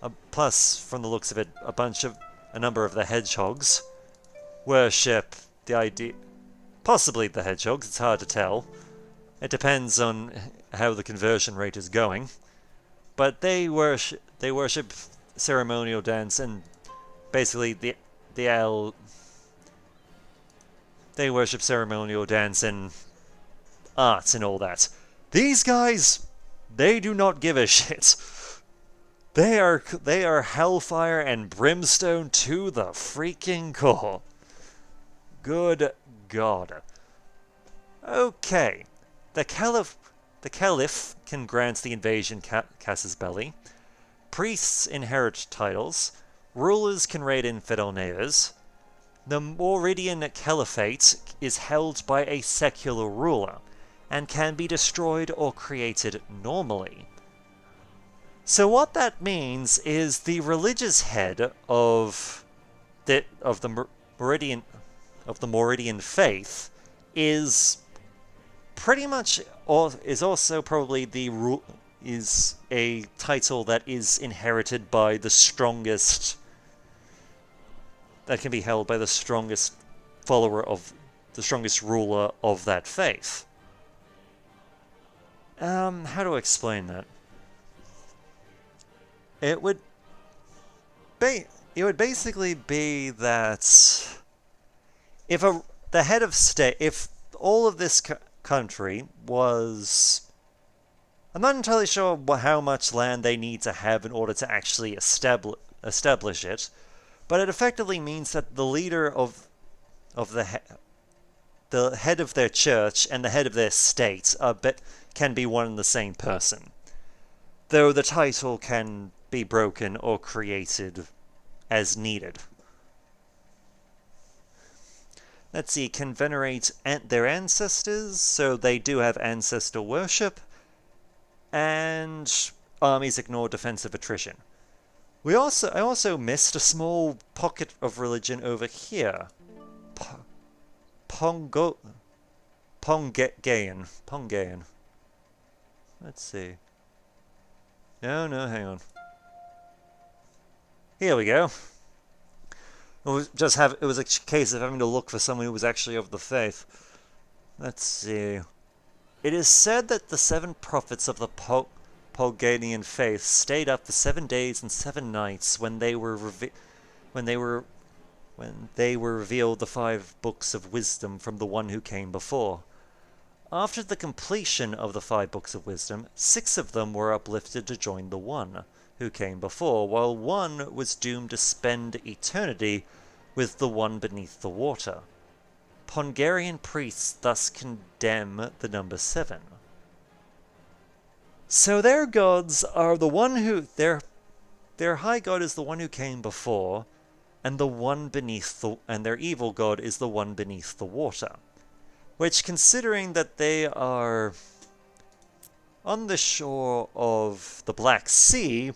from the looks of it, a number of the hedgehogs worship the idea. Possibly the hedgehogs. It's hard to tell. It depends on how the conversion rate is going. But they worship ceremonial dance and basically the owl. They worship ceremonial dance and arts and all that. These guys, they do not give a shit. They are hellfire and brimstone to the freaking core. Good God. Okay, the Caliph can grant the invasion Casus Belli. Priests inherit titles. Rulers can raid infidel neighbors. The Mauritian Caliphate is held by a secular ruler and can be destroyed or created normally. So what that means is the religious head of the Mauritian faith is pretty much is also probably is a title that is inherited by the strongest, that can be held by the strongest the strongest ruler of that faith. How do I explain that? It would basically be that if the head of state, if all of this country was, I'm not entirely sure how much land they need to have in order to actually establish it, but it effectively means that the leader of the head of their church and the head of their state can be one and the same person, though the title can be broken or created as needed. Let's see, can venerate their ancestors, so they do have ancestor worship, and armies ignore defensive attrition. I also missed a small pocket of religion over here. Pongayan. Let's see. No, hang on. Here we go. It was a case of having to look for someone who was actually of the faith. Let's see. It is said that the 7 prophets of the Poganian faith stayed up for 7 days and 7 nights when they were revealed the 5 books of wisdom from the one who came before. After the completion of the 5 books of wisdom, 6 of them were uplifted to join the one who came before, while 1 was doomed to spend eternity with the one beneath the water. Pongarian priests thus condemn the number 7. So their gods are the one who their high god is the one who came before, and their evil god is the one beneath the water. Which, considering that they are on the shore of the Black Sea,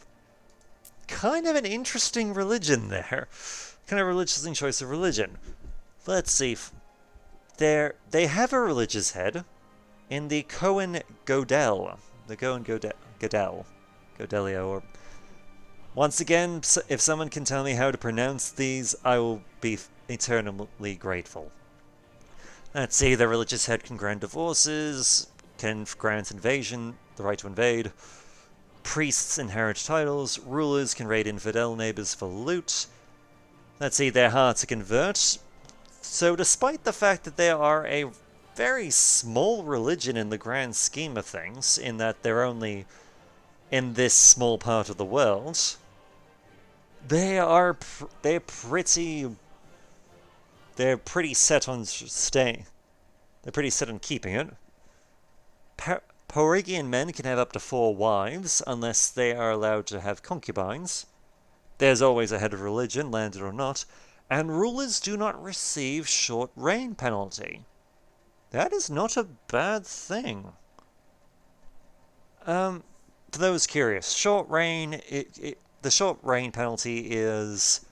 kind of an interesting religion there. Kind of religious choice of religion. Let's see. They have a religious head in the Cohen Godel. The Cohen Godelio. Or once again, if someone can tell me how to pronounce these, I will be eternally grateful. Let's see, the religious head can grant divorces, can grant the right to invade. Priests inherit titles. Rulers can raid infidel neighbors for loot. Let's see, they're hard to convert. So despite the fact that they are a very small religion in the grand scheme of things, in that they're only in this small part of the world, they're pretty set on staying. They're pretty set on keeping it. Porigian men can have up to 4 wives, unless they are allowed to have concubines. There's always a head of religion, landed or not, and rulers do not receive short reign penalty. That is not a bad thing. For those curious, short reign, the short reign penalty is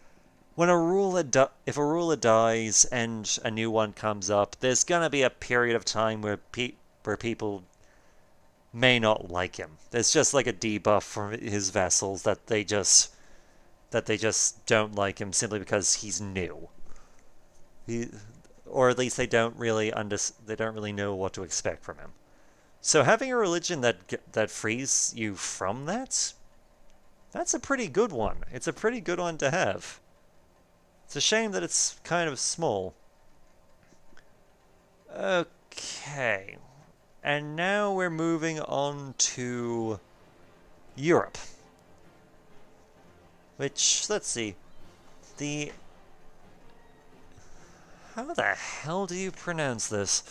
when if a ruler dies and a new one comes up, there's gonna be a period of time where people may not like him. There's just like a debuff from his vassals that they just don't like him simply because he's new. Or at least they don't really know what to expect from him. So having a religion that frees you from that's a pretty good one. It's a pretty good one to have. It's a shame that it's kind of small. Okay. And now we're moving on to Europe. Which, let's see. How the hell do you pronounce this?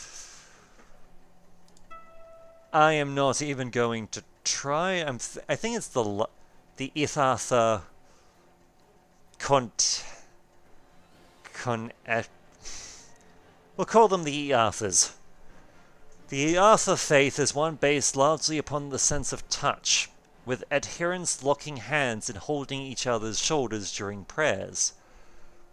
I am not even going to try. I think it's the Ithatha we'll call them the Iathas. The Iatha faith is one based largely upon the sense of touch, with adherents locking hands and holding each other's shoulders during prayers.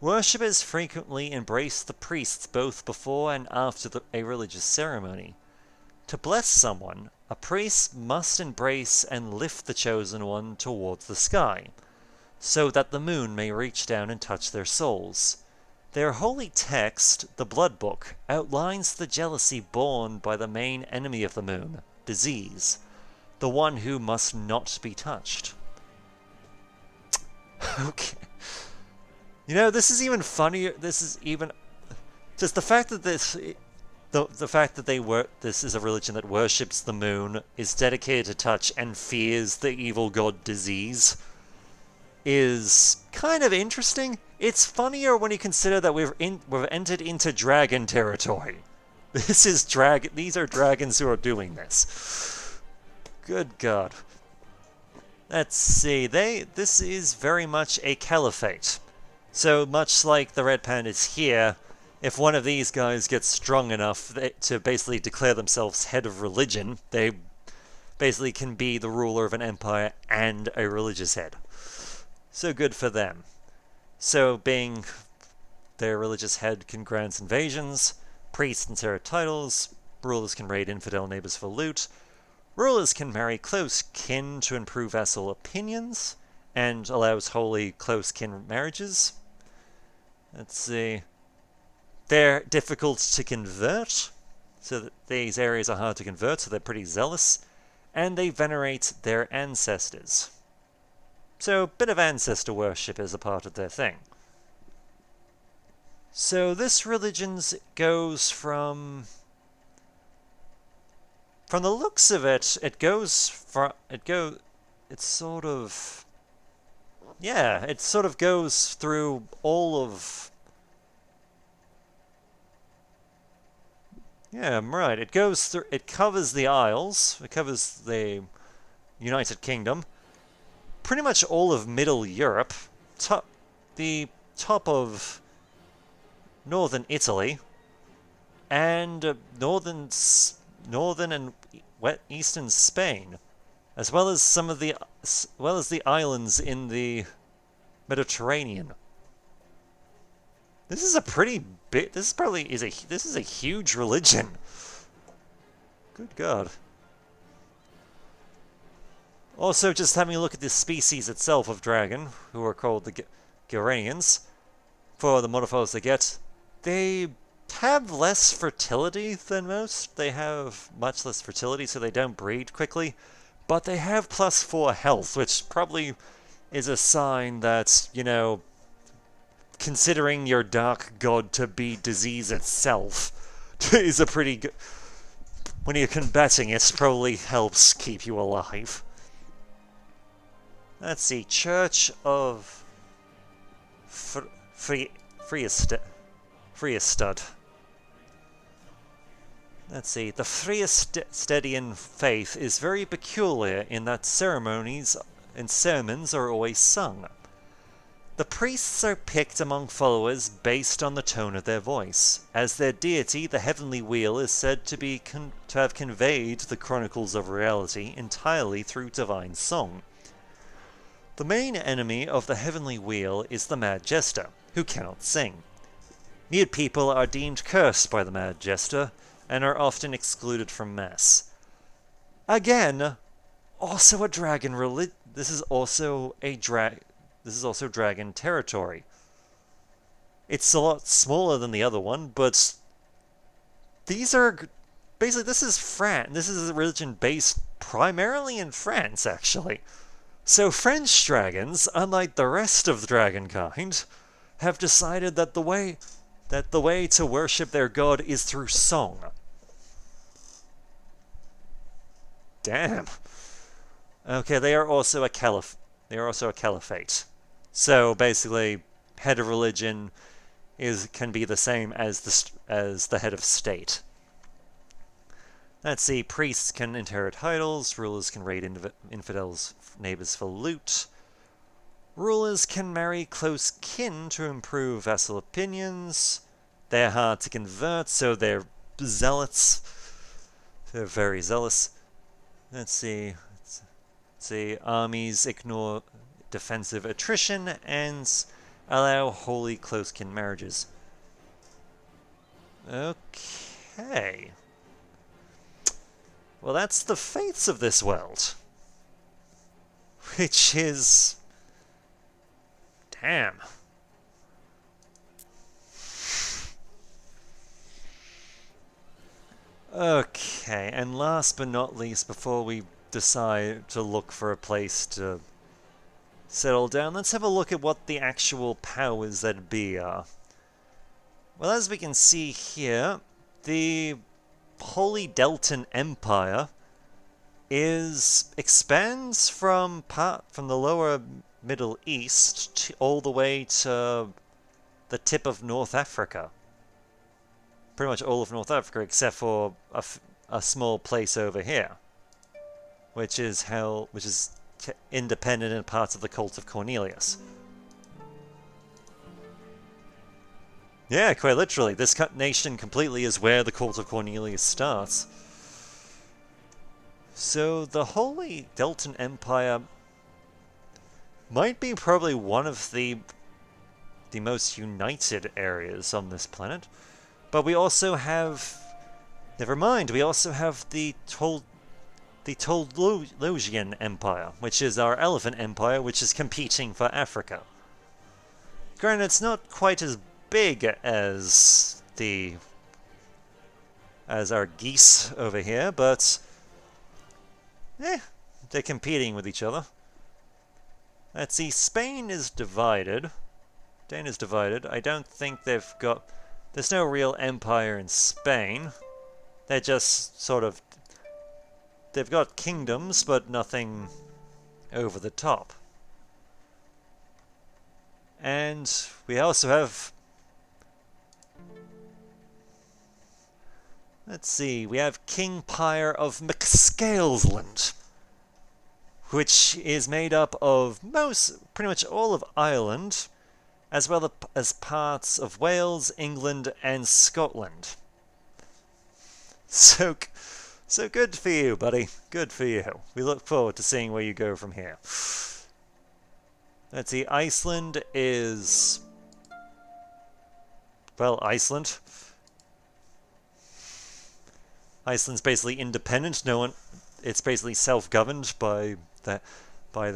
Worshippers frequently embrace the priests both before and after a religious ceremony. To bless someone, a priest must embrace and lift the chosen one towards the sky, so that the moon may reach down and touch their souls. Their holy text, the Blood Book, outlines the jealousy borne by the main enemy of the moon, disease, the one who must not be touched. Okay. You know, this is even funnier. This is even just the fact that this is a religion that worships the moon, is dedicated to touch, and fears the evil god disease is kind of interesting. It's funnier when you consider that we've entered into dragon territory. These are dragons who are doing this. Good God. Let's see. This is very much a caliphate. So much like the Red Pandas here, if one of these guys gets strong enough to basically declare themselves head of religion, they basically can be the ruler of an empire and a religious head. So good for them. So being their religious head can grant invasions, priests inherit titles, rulers can raid infidel neighbors for loot, rulers can marry close kin to improve vassal opinions, and allows holy close kin marriages. Let's see. They're difficult to convert, so that these areas are hard to convert, so they're pretty zealous, and they venerate their ancestors. So a bit of ancestor worship is a part of their thing. So this religion goes from the looks of it, it sort of goes through all of... Yeah, right. It covers the Isles, it covers the United Kingdom, pretty much all of Middle Europe, the top of northern Italy, and northern and eastern Spain, as well as the islands in the Mediterranean. This is a pretty big. This is a huge religion. Good God. Also, just having a look at the species itself of dragon, who are called the Garanians, for the modifiers they get, they have less fertility than most. They have much less fertility, so they don't breed quickly. But they have +4 health, which probably is a sign that, you know, considering your dark god to be disease itself is a pretty good... When you're combating it, probably helps keep you alive. Let's see, Church of Friestad. Let's see, the Friestadian faith is very peculiar in that ceremonies and sermons are always sung. The priests are picked among followers based on the tone of their voice, as their deity, the heavenly wheel, is said to have conveyed the chronicles of reality entirely through divine song. The main enemy of the Heavenly Wheel is the Mad Jester, who cannot sing. Mute people are deemed cursed by the Mad Jester, and are often excluded from Mass. Again, also a dragon This is also dragon territory. It's a lot smaller than the other one, but these are basically, this is France. This is a religion based primarily in France, actually. So French dragons, unlike the rest of the dragonkind, have decided that the way to worship their god is through song. Damn. Okay, they are also a caliphate. So basically, head of religion can be the same as the head of state. Let's see, priests can inherit titles, rulers can raid infidels' neighbors for loot, rulers can marry close kin to improve vassal opinions, they're hard to convert, so they're zealots, they're very zealous. Let's see, armies ignore defensive attrition and allow holy close kin marriages. Okay. Well, that's the fates of this world. Which is... damn. Okay, and last but not least, before we decide to look for a place to settle down, let's have a look at what the actual powers that be are. Well, as we can see here, the Holy Deltan Empire expands from the lower Middle East all the way to the tip of North Africa. Pretty much all of North Africa, except for a small place over here, which is independent and part of the cult of Cornelius. Yeah, quite literally. This nation completely is where the cult of Cornelius starts. So the Holy Deltan Empire might be probably one of the most united areas on this planet. But we also have... never mind, we also have the Tolosian Empire, which is our elephant empire, which is competing for Africa. Granted, it's not quite as big as our geese over here, but they're competing with each other. Let's see, Spain is divided. Spain is divided. I don't think there's no real empire in Spain. They're just sort of... they've got kingdoms, but nothing over the top. And we also have... let's see, we have King Pyre of McScalesland, which is made up of pretty much all of Ireland, as well as parts of Wales, England, and Scotland. So good for you, buddy. Good for you. We look forward to seeing where you go from here. Let's see, Iceland is... well, Iceland. Iceland's basically independent. It's basically self-governed by the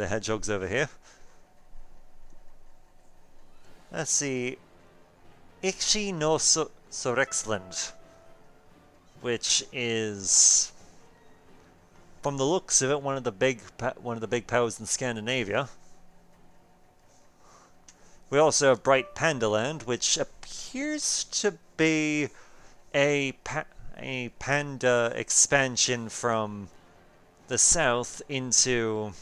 hedgehogs over here. Let's see, Ikshi no Sorexland, which is, from the looks of it, one of the big powers in Scandinavia. We also have Bright Pandaland, which appears to be a panda expansion from the south into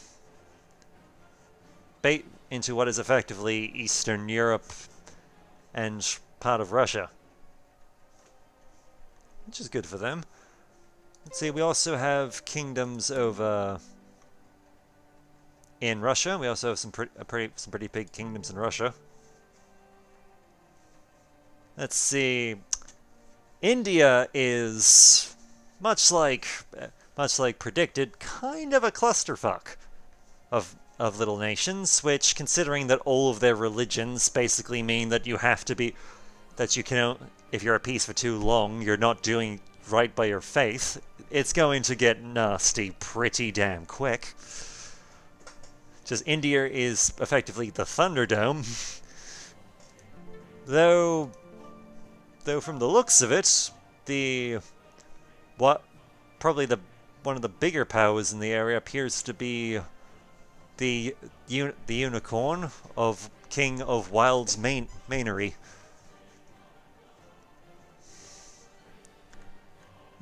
what is effectively Eastern Europe and part of Russia, which is good for them. Let's see, we also have kingdoms over in Russia. We also have some pretty big kingdoms in Russia. Let's see, India is much like predicted, kind of a clusterfuck of of little nations, which, considering that all of their religions basically mean that you have to be, that you can, if you're at peace for too long, you're not doing right by your faith, it's going to get nasty pretty damn quick. Just India is effectively the Thunderdome. Though from the looks of it, probably one of the bigger powers in the area appears to be the unicorn of King of Wild's Mainery.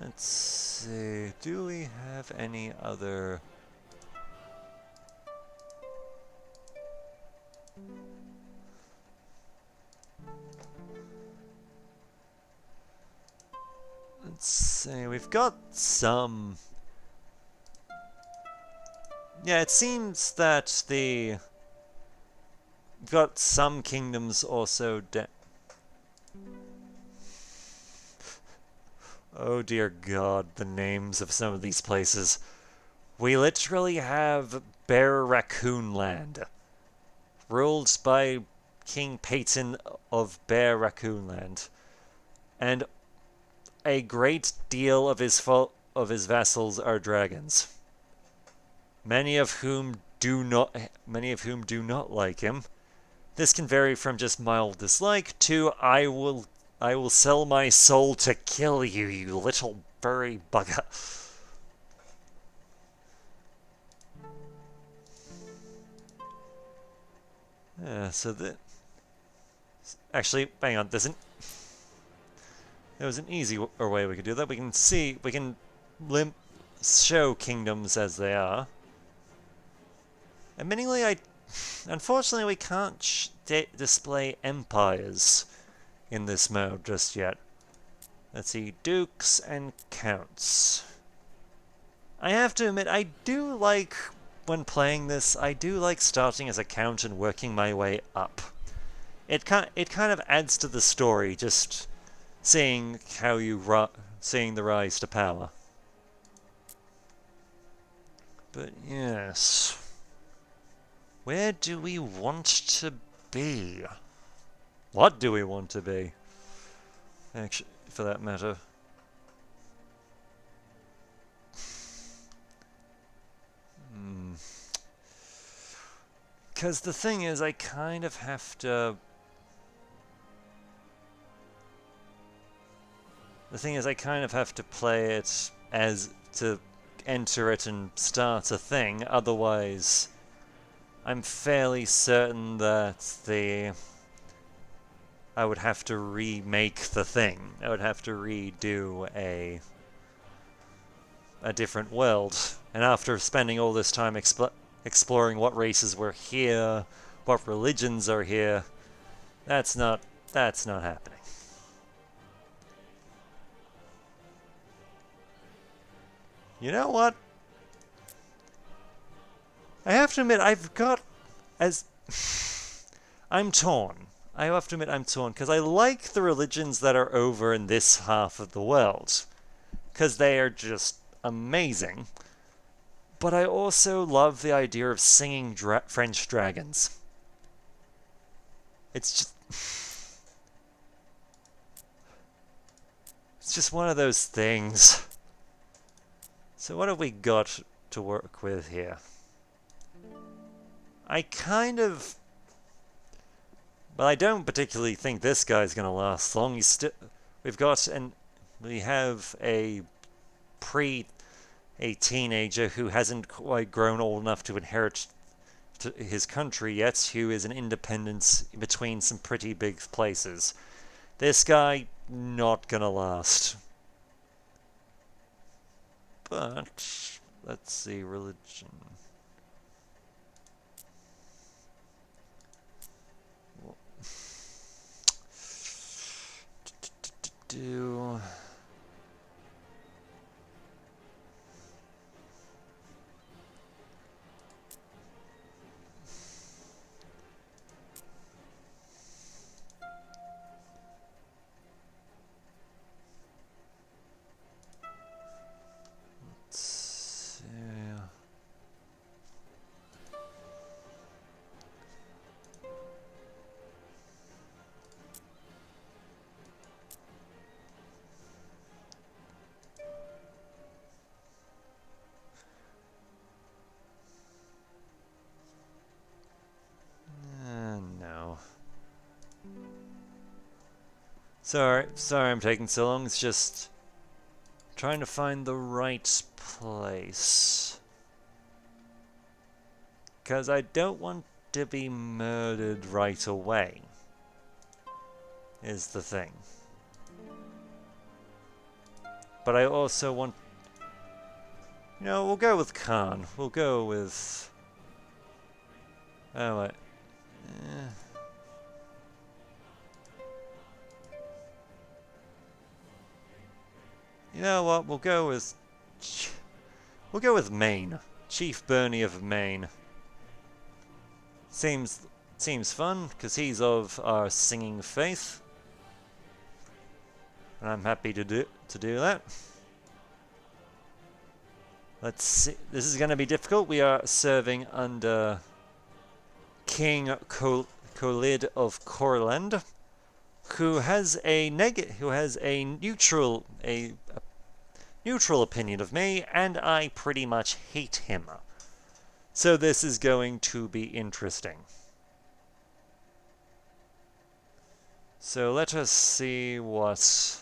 Let's see, do we have any other... Let's see, we've got some... Yeah, it seems that we've got some kingdoms also Oh dear God, the names of some of these places. We literally have Bear Raccoon Land, ruled by King Peyton of Bear Raccoon Land, and a great deal of his vassals are dragons, many of whom do not like him. This can vary from just mild dislike to I will sell my soul to kill you, you little furry bugger. Actually, hang on, there was an easier way we could do that. We can show kingdoms as they are. Admittingly, unfortunately, we can't display empires in this mode just yet. Let's see, dukes and counts. I have to admit, when playing this, I do like starting as a count and working my way up. It kind of adds to the story, just seeing seeing the rise to power. But yes, where do we want to be? What do we want to be? Actually, for that matter. Because the thing is, I kind of have to... The thing is, I kind of have to play it as to enter it and start a thing, otherwise I'm fairly certain that I would have to remake the thing. I would have to redo a different world. And after spending all this time exploring what races were here, what religions are here, that's not happening. You know what? I have to admit, I'm torn. I have to admit I'm torn, because I like the religions that are over in this half of the world, because they are just amazing. But I also love the idea of singing French dragons. It's just one of those things. So what have we got to work with here? I don't particularly think this guy's going to last long. We have a teenager who hasn't quite grown old enough to inherit his country yet, who is an independence between some pretty big places. This guy, not going to last. But, let's see, religion. Do... Sorry I'm taking so long. It's just trying to find the right place. Because I don't want to be murdered right away, is the thing. But I also want... You know, we'll go with Khan. We'll go with... Oh, wait. You know what? We'll go with Maine. Chief Bernie of Maine. Seems fun because he's of our singing faith, and I'm happy to do that. Let's see. This is going to be difficult. We are serving under King Khalid of Courland, who has a neutral opinion of me, and I pretty much hate him. So this is going to be interesting. So let us see what...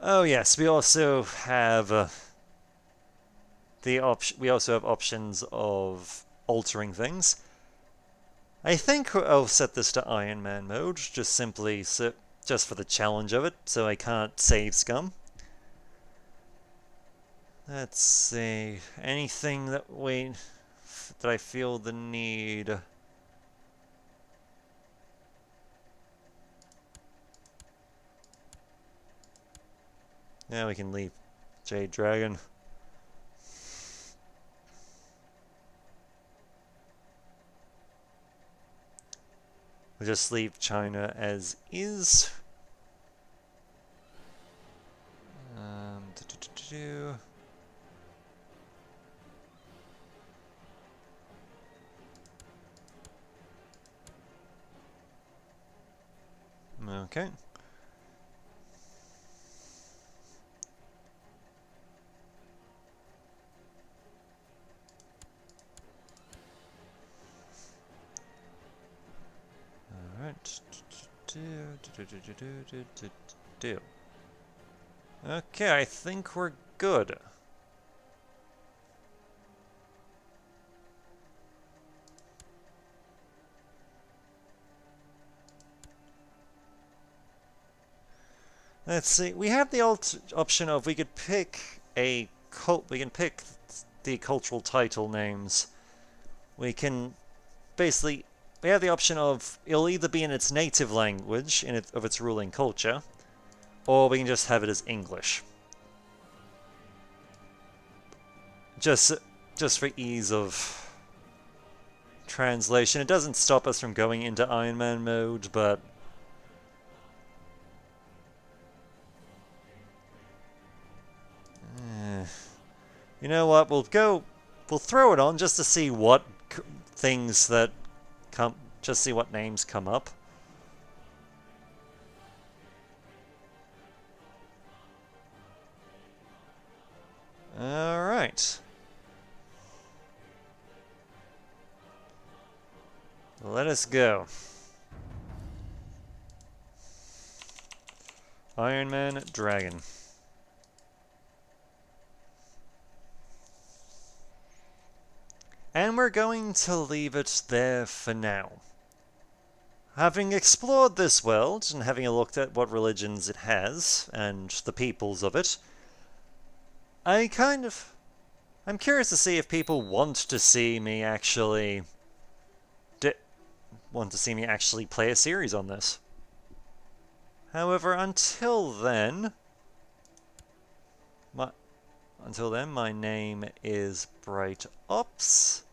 Oh yes, we also have options of altering things. I think I'll set this to Iron Man mode, just for the challenge of it, so I can't save scum. Let's see, anything that I feel the need. Yeah, we can leave Jade Dragon. We'll just leave China as is. Okay. Alright. Okay, I think we're good. Let's see. We have the option of we can pick the cultural title names. We can basically we have the option of it'll either be in its native language of its ruling culture, or we can just have it as English. Just for ease of translation. It doesn't stop us from going into Iron Man mode, but you know what? We'll throw it on just to see what things that just see what names come up. Alright. Let us go. Iron Man Dragon. And we're going to leave it there for now. Having explored this world, and having looked at what religions it has, and the peoples of it, I'm curious to see if people want to see me actually play a series on this. However, until then, my name is Bright Ops,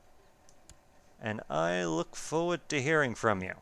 and I look forward to hearing from you.